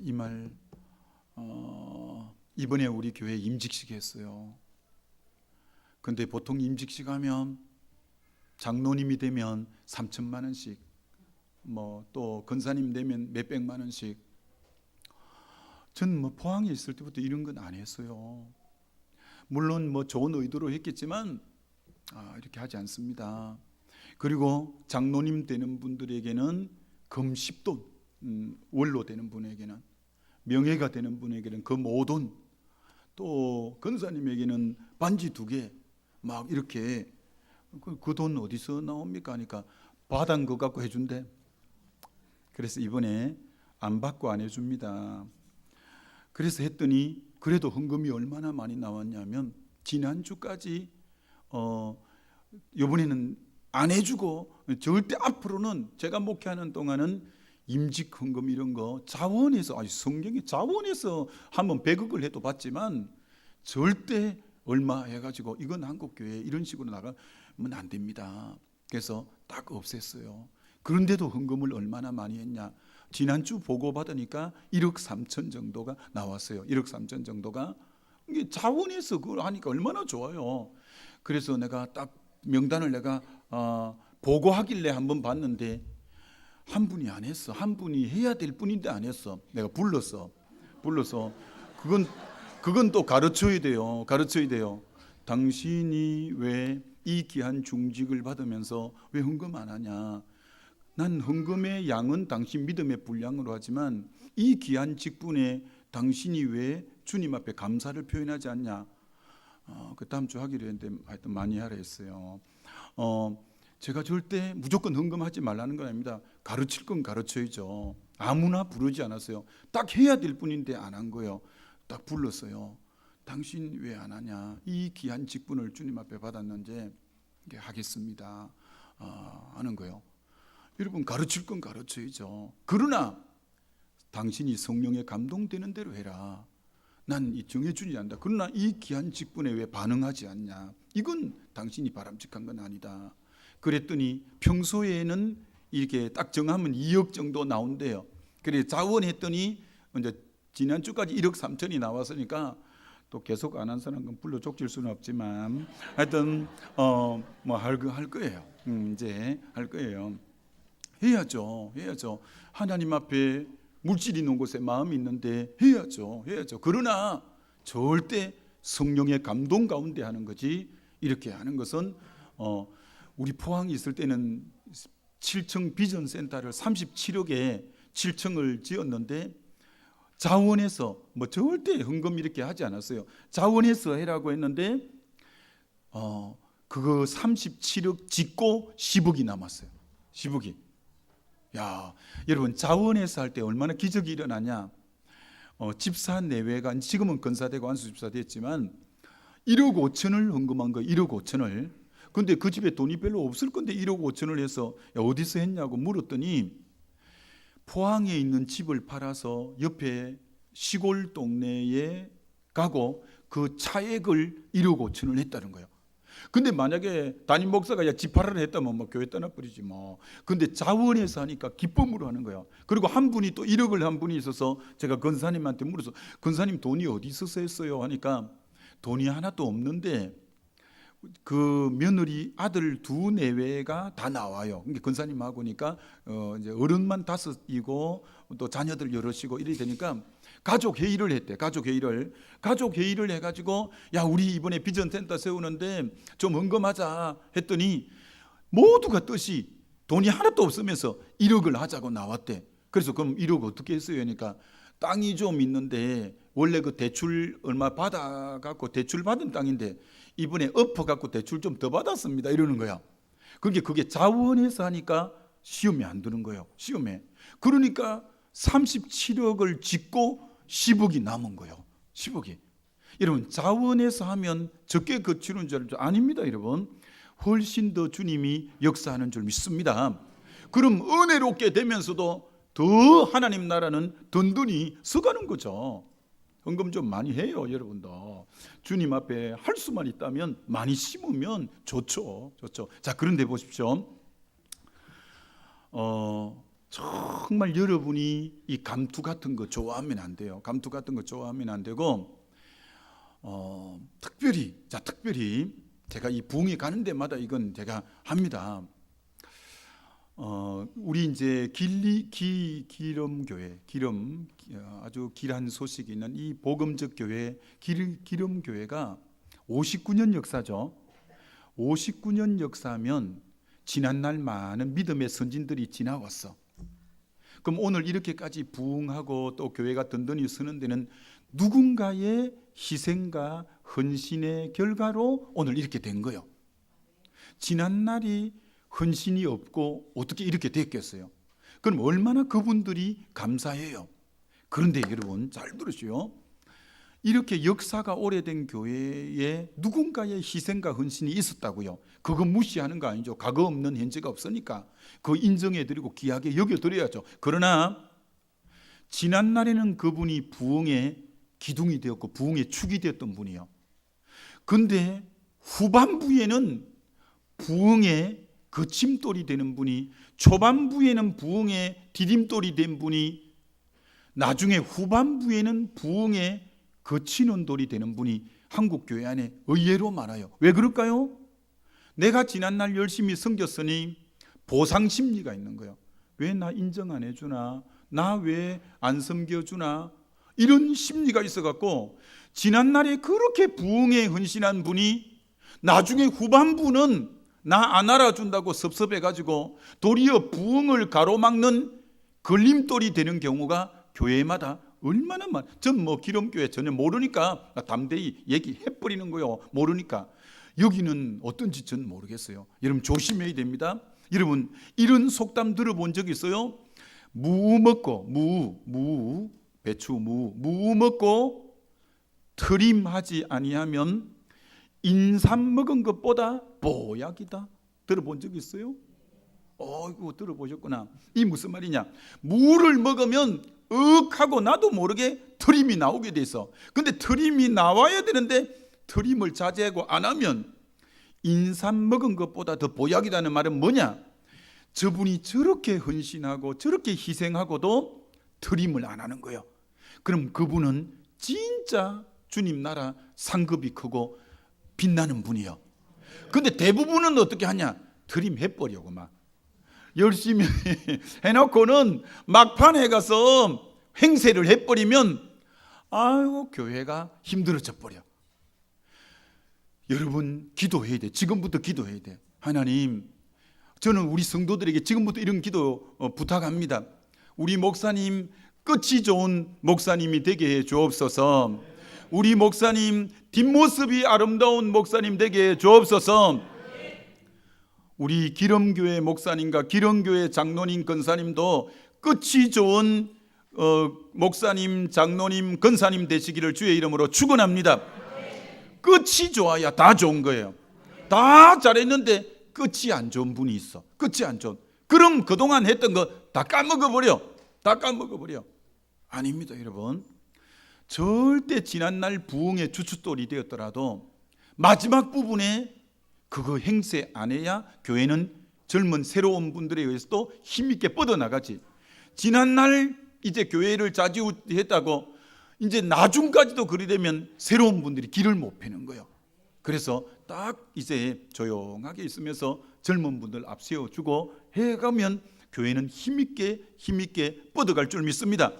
이 말 이번에 우리 교회 임직식 했어요. 근데 보통 임직식 하면 장로님이 되면 3천만 원씩, 뭐 또 권사님 되면 몇백만 원씩. 전 뭐 포항에 있을 때부터 이런 건 안 했어요. 물론 뭐 좋은 의도로 했겠지만 이렇게 하지 않습니다. 그리고 장로님 되는 분들에게는 금 10돈, 원로 되는 분에게는, 명예가 되는 분에게는 금 5돈, 또 권사님에게는 반지 2개, 막 이렇게. 그 돈 어디서 나옵니까 하니까 받은 거 갖고 해준대. 그래서 이번에 안 받고 안 해줍니다. 그래서 했더니 그래도 헌금이 얼마나 많이 나왔냐면 지난주까지 이번에는 안 해주고, 절대 앞으로는 제가 목회하는 동안은 임직 헌금 이런 거 자원에서, 성경에 자원에서 한번 100억을 해도 받지만 절대 얼마 해가지고 이건 한국교회 이런 식으로 나가면 안 됩니다. 그래서 딱 없앴어요. 그런데도 헌금을 얼마나 많이 했냐. 지난주 보고 받으니까 1억 3천 정도가 나왔어요. 1억 3천 정도가. 이게 자원에서 그걸 하니까 얼마나 좋아요. 그래서 내가 딱 명단을 내가 보고하길래 한번 봤는데 한 분이 안 했어. 한 분이 해야 될 분인데 안 했어. 내가 불러서 그건 또 가르쳐야 돼요. 가르쳐야 돼요. 당신이 왜 이 귀한 중직을 받으면서 왜 헌금 안 하냐? 난 헌금의 양은 당신 믿음의 분량으로 하지만 이 귀한 직분에 당신이 왜 주님 앞에 감사를 표현하지 않냐? 그 다음 주 하기로 했는데 하여튼 많이 하라 했어요. 제가 절대 무조건 헌금하지 말라는 건 아닙니다. 가르칠 건 가르쳐야죠. 아무나 부르지 않았어요. 딱 해야 될 뿐인데 안 한 거예요. 딱 불렀어요. 당신 왜 안 하냐? 이 귀한 직분을 주님 앞에 받았는데 하겠습니다. 하는 거예요. 여러분, 가르칠 건 가르쳐야죠. 그러나 당신이 성령에 감동되는 대로 해라. 난 이 정해주지 않는다. 그러나 이 귀한 직분에 왜 반응하지 않냐? 이건 당신이 바람직한 건 아니다. 그랬더니 평소에는 이렇게 딱 정하면 2억 정도 나온대요. 그래 자원했더니 이제 지난주까지 1억 3천이 나왔으니까 또 계속 안 한 사람은 불러 족칠 수는 없지만 하여튼 뭐 할 거예요. 이제 할 거예요. 해야죠. 하나님 앞에 물질이 있는 곳에 마음이 있는데 해야죠. 그러나 절대 성령의 감동 가운데 하는 거지. 이렇게 하는 것은 우리 포항이 있을 때는 7층 비전 센터를 37억에 7층을 지었는데 자원해서 뭐 절대 헌금 이렇게 하지 않았어요. 자원해서 해라고 했는데 그거 37억 짓고 10억이 남았어요. 10억이. 야, 여러분 자원해서 할 때 얼마나 기적이 일어나냐? 집사 내외가 지금은 건사되고 안수집사 됐지만 1억 5천을 헌금한 거예요. 1억 5천을. 근데 그 집에 돈이 별로 없을 건데 1억 5천을 해서 어디서 했냐고 물었더니 포항에 있는 집을 팔아서 옆에 시골 동네에 가고 그 차액을 1억 5천을 했다는 거예요. 근데 만약에 담임 목사가 집 팔아라 했다면 뭐 교회 떠나버리지 뭐. 근데 자원해서 하니까 기쁨으로 하는 거예요. 그리고 한 분이 또 1억을 한 분이 있어서 제가 권사님한테 물어서 권사님 돈이 어디 있어서 했어요? 하니까 돈이 하나도 없는데 그 며느리 아들 2 내외가 다 나와요. 그러니까 권사님하고 보니까 이제 어른만 5이고 또 자녀들 여럿이고 이래 되니까 가족 회의를 했대. 가족 회의를 해가지고 야 우리 이번에 비전 센터 세우는데 좀 헌금하자 했더니 모두가 뜻이 돈이 하나도 없으면서 1억을 하자고 나왔대. 그래서 그럼 1억 어떻게 했어요? 그러니까 땅이 좀 있는데 원래 그 대출 얼마 받아갖고 대출 받은 땅인데 이번에 엎어갖고 대출 좀 더 받았습니다 이러는 거야. 그게 자원해서 하니까 시험에 안 드는 거예요. 시험에. 그러니까 37억을 짓고 10억이 남은 거예요. 10억이. 여러분 자원해서 하면 적게 거치는 줄 아닙니다. 여러분 훨씬 더 주님이 역사하는 줄 믿습니다. 그럼 은혜롭게 되면서도 더 하나님 나라는 든든히 서가는 거죠. 헌금 좀 많이 해요, 여러분도. 주님 앞에 할 수만 있다면 많이 심으면 좋죠. 자, 그런데 보십시오. 정말 여러분이 이 감투 같은 거 좋아하면 안 돼요. 감투 같은 거 좋아하면 안 되고, 특별히 제가 이 부흥이 가는 데마다 이건 제가 합니다. 우리 이제 기름교회, 아주 길한 소식이 있는 이 복음적 교회, 기름교회가 59년 역사죠. 59년 역사면 지난날 많은 믿음의 선진들이 지나왔어. 그럼 오늘 이렇게까지 부흥하고 또 교회가 든든히 서는 데는 누군가의 희생과 헌신의 결과로 오늘 이렇게 된 거예요. 지난날이 헌신이 없고 어떻게 이렇게 됐겠어요? 그럼 얼마나 그분들이 감사해요. 그런데 여러분 잘 들으시오. 이렇게 역사가 오래된 교회에 누군가의 희생과 헌신이 있었다고요. 그거 무시하는 거 아니죠. 과거 없는 현재가 없으니까 그거 인정해드리고 귀하게 여겨드려야죠. 그러나 지난날에는 그분이 부흥의 기둥이 되었고 부흥의 축이 되었던 분이에요. 근데 후반부에는 부흥의 거침돌이 되는 분이, 초반부에는 부흥의 디딤돌이 된 분이, 나중에 후반부에는 부흥의 거치는 돌이 되는 분이 한국 교회 안에 의외로 많아요. 왜 그럴까요? 내가 지난날 열심히 섬겼으니 보상 심리가 있는 거예요. 왜 나 인정 안 해주나? 나 왜 안 섬겨주나? 이런 심리가 있어갖고 지난날에 그렇게 부흥에 헌신한 분이 나중에 후반부는 나 안 알아준다고 섭섭해가지고 도리어 부흥을 가로막는 걸림돌이 되는 경우가 교회마다 얼마나 많아. 전 뭐 기름교회 전혀 모르니까 담대히 얘기해버리는 거요. 모르니까. 여기는 어떤지 전 모르겠어요. 여러분 조심해야 됩니다. 여러분 이런 속담 들어본 적 있어요? 무 먹고 배추 무 먹고 트림하지 아니하면 인삼 먹은 것보다 보약이다. 들어본 적 있어요? 이거 들어보셨구나. 이 무슨 말이냐? 무를 먹으면 하고 나도 모르게 트림이 나오게 돼 있어. 근데 트림이 나와야 되는데 트림을 자제하고 안 하면 인삼 먹은 것보다 더 보약이라는 말은 뭐냐? 저분이 저렇게 헌신하고 저렇게 희생하고도 트림을 안 하는 거예요. 그럼 그분은 진짜 주님 나라 상급이 크고 빛나는 분이에요. 근데 대부분은 어떻게 하냐? 트림 해버려고 막 열심히 해놓고는 막판에 가서 행세를 해버리면 아이고 교회가 힘들어져 버려. 여러분 기도해야 돼. 지금부터 기도해야 돼. 하나님, 저는 우리 성도들에게 지금부터 이런 기도 부탁합니다. 우리 목사님 끝이 좋은 목사님이 되게 해 주옵소서. 우리 목사님 뒷모습이 아름다운 목사님 되게 해 주옵소서. 우리 기름교회 목사님과 기름교회 장로님 권사님도 끝이 좋은 목사님 장로님 권사님 되시기를 주의 이름으로 축원합니다. 끝이 좋아야 다 좋은 거예요. 다 잘했는데 끝이 안 좋은 분이 있어. 끝이 안 좋은. 그럼 그동안 했던 거 다 까먹어버려. 다 까먹어버려. 아닙니다 여러분. 절대 지난날 부흥의 주춧돌이 되었더라도 마지막 부분에 그거 행세 안 해야 교회는 젊은 새로운 분들에 의해서도 힘있게 뻗어나가지. 지난날 이제 교회를 좌지우지했다고 이제 나중까지도 그리 되면 새로운 분들이 길을 못 펴는 거예요. 그래서 딱 이제 조용하게 있으면서 젊은 분들 앞세워주고 해가면 교회는 힘있게 뻗어갈 줄 믿습니다.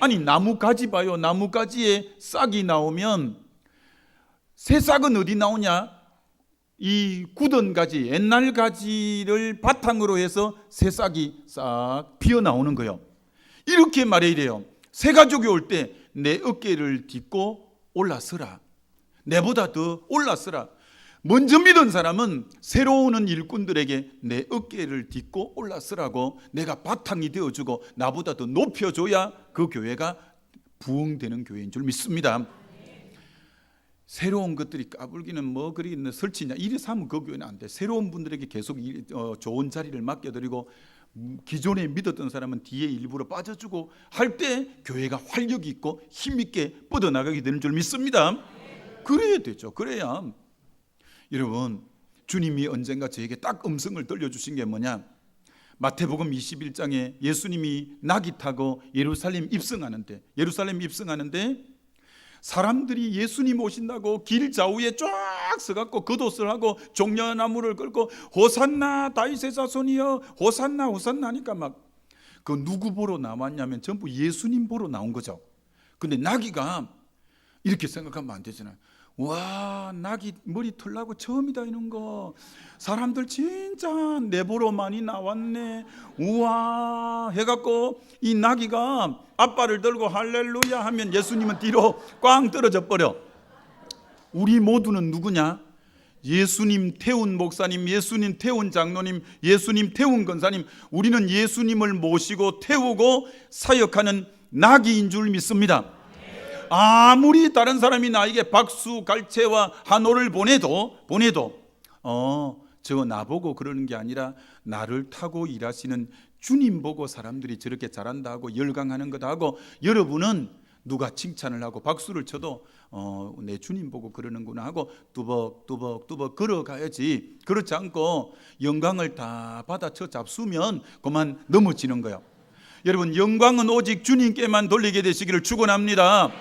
아니 나무가지 봐요. 나무가지에 싹이 나오면 새 싹은 어디 나오냐? 이 굳은 가지, 옛날 가지를 바탕으로 해서 새 싹이 싹 피어나오는 거예요. 이렇게 말해야 돼요. 새 가족이 올 때 내 어깨를 딛고 올라서라. 내보다 더 올라서라. 먼저 믿은 사람은 새로 오는 일꾼들에게 내 어깨를 딛고 올라서라고 내가 바탕이 되어주고 나보다 더 높여줘야 그 교회가 부흥되는 교회인 줄 믿습니다. 새로운 것들이 까불기는 뭐 그리 설치냐 이래서 하면 그 교회는 안 돼. 새로운 분들에게 계속 좋은 자리를 맡겨드리고 기존에 믿었던 사람은 뒤에 일부러 빠져주고 할 때 교회가 활력이 있고 힘있게 뻗어나가게 되는 줄 믿습니다. 그래야 되죠. 그래야. 여러분 주님이 언젠가 저에게 딱 음성을 들려주신 게 뭐냐? 마태복음 21장에 예수님이 나귀 타고 예루살렘 입성하는데 사람들이 예수님 오신다고 길 좌우에 쫙 서갖고 겉옷을 하고 종려나무를 끌고 호산나 다윗의 자손이여 호산나 호산나 하니까 막 그 누구 보러 나왔냐면 전부 예수님 보러 나온 거죠. 근데 나귀가 이렇게 생각하면 안 되잖아요. 와 나귀 머리 털나고 처음이다 이런 거 사람들 진짜 내 보러 많이 나왔네 우와 해갖고 이 나귀가 앞발을 들고 할렐루야 하면 예수님은 뒤로 꽝 떨어져 버려. 우리 모두는 누구냐? 예수님 태운 목사님, 예수님 태운 장로님, 예수님 태운 권사님, 우리는 예수님을 모시고 태우고 사역하는 나귀인 줄 믿습니다. 아무리 다른 사람이 나에게 박수, 갈채와 한호를 보내도 저거 나보고 그러는 게 아니라 나를 타고 일하시는 주님 보고 사람들이 저렇게 잘한다 하고 열광하는 거다 하고 여러분은 누가 칭찬을 하고 박수를 쳐도 내 주님 보고 그러는구나 하고 뚜벅뚜벅 걸어가야지. 그렇지 않고 영광을 다 받아쳐 잡수면 그만 넘어지는 거예요. 여러분 영광은 오직 주님께만 돌리게 되시기를 축원합니다.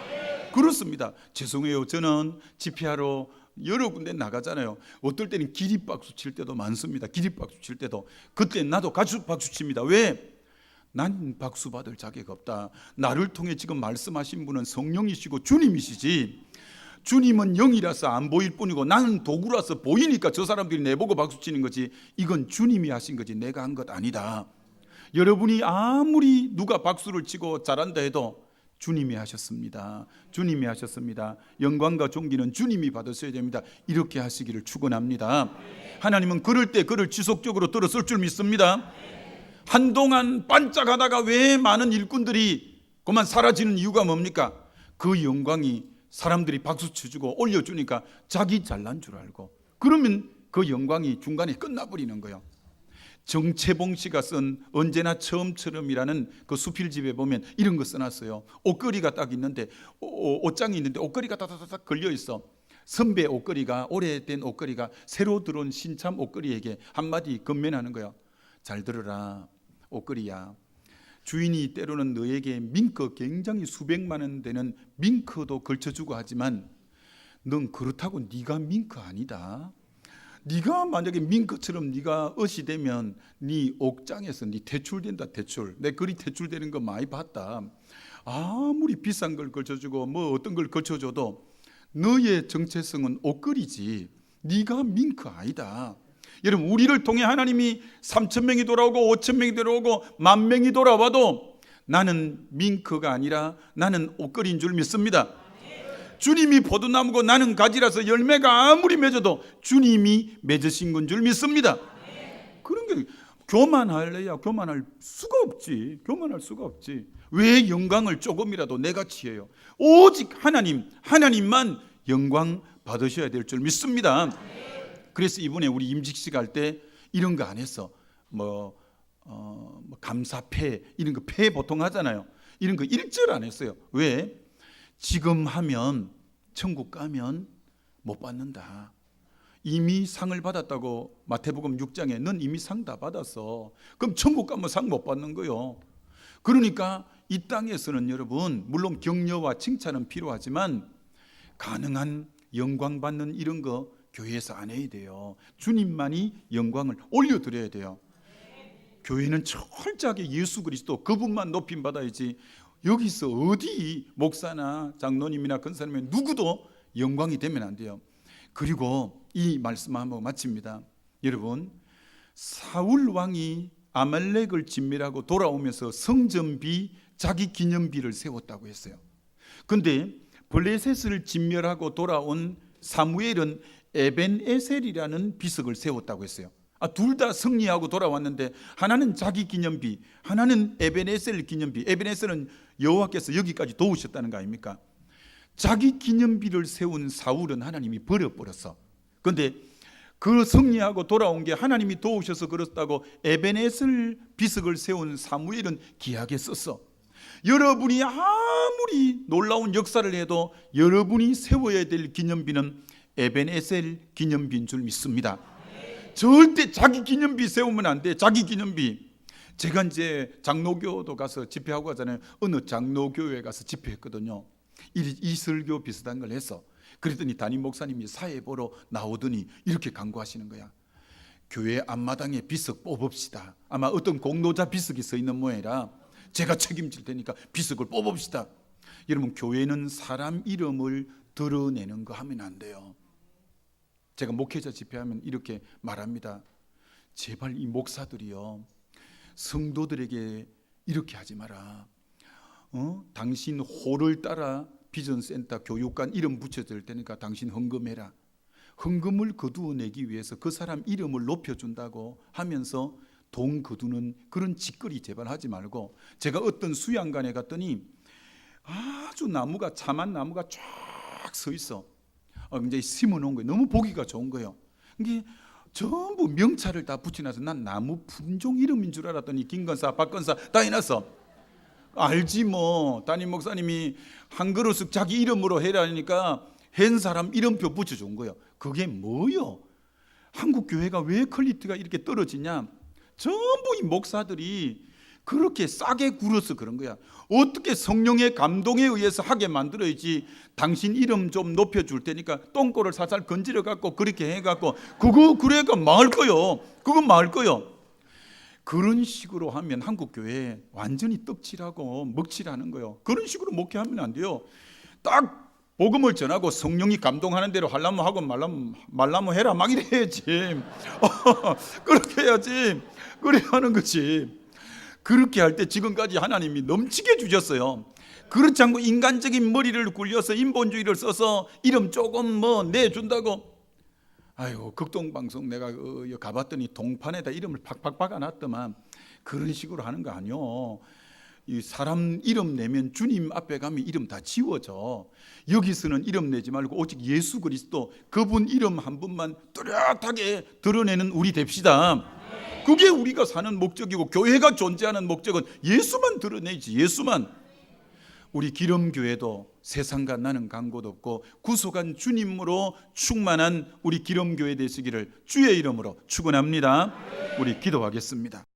그렇습니다. 죄송해요. 저는 집회하러 여러 군데 나가잖아요. 어떨 때는 기립박수 칠 때도 많습니다. 기립박수 칠 때도. 그때 나도 가죽박수 칩니다. 왜? 난 박수 받을 자격 없다. 나를 통해 지금 말씀하신 분은 성령이시고 주님이시지, 주님은 영이라서 안 보일 뿐이고 나는 도구라서 보이니까 저 사람들이 내보고 박수 치는 거지, 이건 주님이 하신 거지 내가 한 것 아니다. 여러분이 아무리 누가 박수를 치고 잘한다 해도 주님이 하셨습니다. 주님이 하셨습니다. 영광과 존귀는 주님이 받으셔야 됩니다. 이렇게 하시기를 축원합니다. 하나님은 그럴 때 그를 지속적으로 들었을 줄 믿습니다. 한동안 반짝하다가 왜 많은 일꾼들이 그만 사라지는 이유가 뭡니까? 그 영광이 사람들이 박수 쳐주고 올려주니까 자기 잘난 줄 알고, 그러면 그 영광이 중간에 끝나버리는 거예요. 정채봉 씨가 쓴 언제나 처음처럼이라는 그 수필집에 보면 이런 거 써놨어요. 옷걸이가 딱 있는데, 옷장이 있는데 옷걸이가 딱딱딱 걸려 있어. 선배 옷걸이가, 오래된 옷걸이가 새로 들어온 신참 옷걸이에게 한마디 건면하는 거야. 잘 들어라 옷걸이야, 주인이 때로는 너에게 밍크 굉장히 수백만 원 되는 밍크도 걸쳐주고 하지만 넌 그렇다고 네가 밍크 아니다. 네가 만약에 밍크처럼 네가 옷이 되면 네 옥장에서 네 퇴출된다. 퇴출. 내 글이 퇴출되는 거 많이 봤다. 아무리 비싼 걸 걸쳐주고 뭐 어떤 걸 걸쳐줘도 너의 정체성은 옷걸이지 네가 밍크 아니다. 여러분, 우리를 통해 하나님이 3,000명이 돌아오고 5,000명이 돌아오고 10,000명이 돌아와도 나는 밍크가 아니라 나는 옷걸이인 줄 믿습니다. 주님이 포도나무고 나는 가지라서 열매가 아무리 맺어도 주님이 맺으신 건 줄 믿습니다. 그런 게 교만할래야 교만할 수가 없지. 교만할 수가 없지. 왜 영광을 조금이라도 내가 취해요? 오직 하나님만 영광 받으셔야 될 줄 믿습니다. 그래서 이번에 우리 임직식 할 때 이런 거 안 했어. 감사패 이런 거 패 보통 하잖아요. 이런 거 일절 안 했어요. 왜? 지금 하면 천국 가면 못 받는다. 이미 상을 받았다고 마태복음 6장에 넌 이미 상 다 받았어. 그럼 천국 가면 상 못 받는 거요. 그러니까 이 땅에서는 여러분 물론 격려와 칭찬은 필요하지만 가능한 영광 받는 이런 거 교회에서 안 해야 돼요. 주님만이 영광을 올려드려야 돼요. 교회는 철저하게 예수 그리스도 그분만 높임 받아야지 여기서 어디 목사나 장로님이나 권사님이 누구도 영광이 되면 안 돼요. 그리고 이 말씀 한번 마칩니다. 여러분, 사울 왕이 아말렉을 진멸하고 돌아오면서 성전비, 자기 기념비를 세웠다고 했어요. 그런데 블레셋을 진멸하고 돌아온 사무엘은 에벤에셀이라는 비석을 세웠다고 했어요. 둘 다 승리하고 돌아왔는데 하나는 자기 기념비, 하나는 에벤에셀 기념비. 에벤에셀은 여호와께서 여기까지 도우셨다는 거 아닙니까? 자기 기념비를 세운 사울은 하나님이 버려버렸어. 그런데 그 승리하고 돌아온 게 하나님이 도우셔서 그렇다고 에벤에셀 비석을 세운 사무엘은 귀하게 썼어. 여러분이 아무리 놀라운 역사를 해도 여러분이 세워야 될 기념비는 에벤에셀 기념비인 줄 믿습니다. 절대 자기 기념비 세우면 안 돼. 자기 기념비. 제가 이제 장로교도 가서 집회하고 하잖아요. 어느 장로교회 가서 집회했거든요. 이설교 비슷한 걸 해서 그랬더니 담임 목사님이 사회 보러 나오더니 이렇게 강구하시는 거야. 교회 앞마당에 비석 뽑읍시다. 아마 어떤 공로자 비석이 서 있는 모양이라 제가 책임질 테니까 비석을 뽑읍시다. 여러분, 교회는 사람 이름을 드러내는 거 하면 안 돼요. 제가 목회자 집회하면 이렇게 말합니다. 제발 이 목사들이요, 성도들에게 이렇게 하지 마라. 당신 호를 따라 비전센터 교육관 이름 붙여줄 테니까 당신 헌금해라. 헌금을 거두어내기 위해서 그 사람 이름을 높여준다고 하면서 돈 거두는 그런 짓거리 제발 하지 말고. 제가 어떤 수양관에 갔더니 아주 나무가, 참한 나무가 쫙 서 있어. 이제 심어놓은 거예요. 너무 보기가 좋은 거예요. 이게 전부 명찰을 다 붙여놔서 난 나무 품종 이름인 줄 알았더니 김건사, 박건사 다 해놨어. 알지 뭐. 담임 목사님이 한 그릇씩 자기 이름으로 해라니까 한 사람 이름표 붙여준 거예요. 그게 뭐요? 한국 교회가 왜 퀄리티가 이렇게 떨어지냐? 전부 이 목사들이 그렇게 싸게 굴어서 그런 거야. 어떻게 성령의 감동에 의해서 하게 만들어야지. 당신 이름 좀 높여줄 테니까 똥꼬를 살살 건드려 갖고 그렇게 해갖고 그거 그래가 망할 거요. 그건 망할 거요. 그런 식으로 하면 한국 교회 완전히 떡칠하고 먹칠하는 거예요. 그런 식으로 목회하면 안 돼요. 딱 복음을 전하고 성령이 감동하는 대로 하려면 하고 말라면 해라 막 이래야지. 그렇게 해야지. 그래야 하는 거지. 그렇게 할 때 지금까지 하나님이 넘치게 주셨어요. 그렇지 않고 인간적인 머리를 굴려서 인본주의를 써서 이름 조금 뭐 내준다고. 아이고, 극동방송 내가 가봤더니 동판에다 이름을 팍팍 박아놨더만. 그런 식으로 하는 거 아니요. 이 사람 이름 내면 주님 앞에 가면 이름 다 지워져. 여기서는 이름 내지 말고 오직 예수 그리스도 그분 이름 한 분만 뚜렷하게 드러내는 우리 됩시다. 그게 우리가 사는 목적이고 교회가 존재하는 목적은 예수만 드러내지. 예수만. 우리 기름교회도 세상과 나는 간곳 없고 구속한 주님으로 충만한 우리 기름교회 되시기를 주의 이름으로 축원합니다. 우리 기도하겠습니다.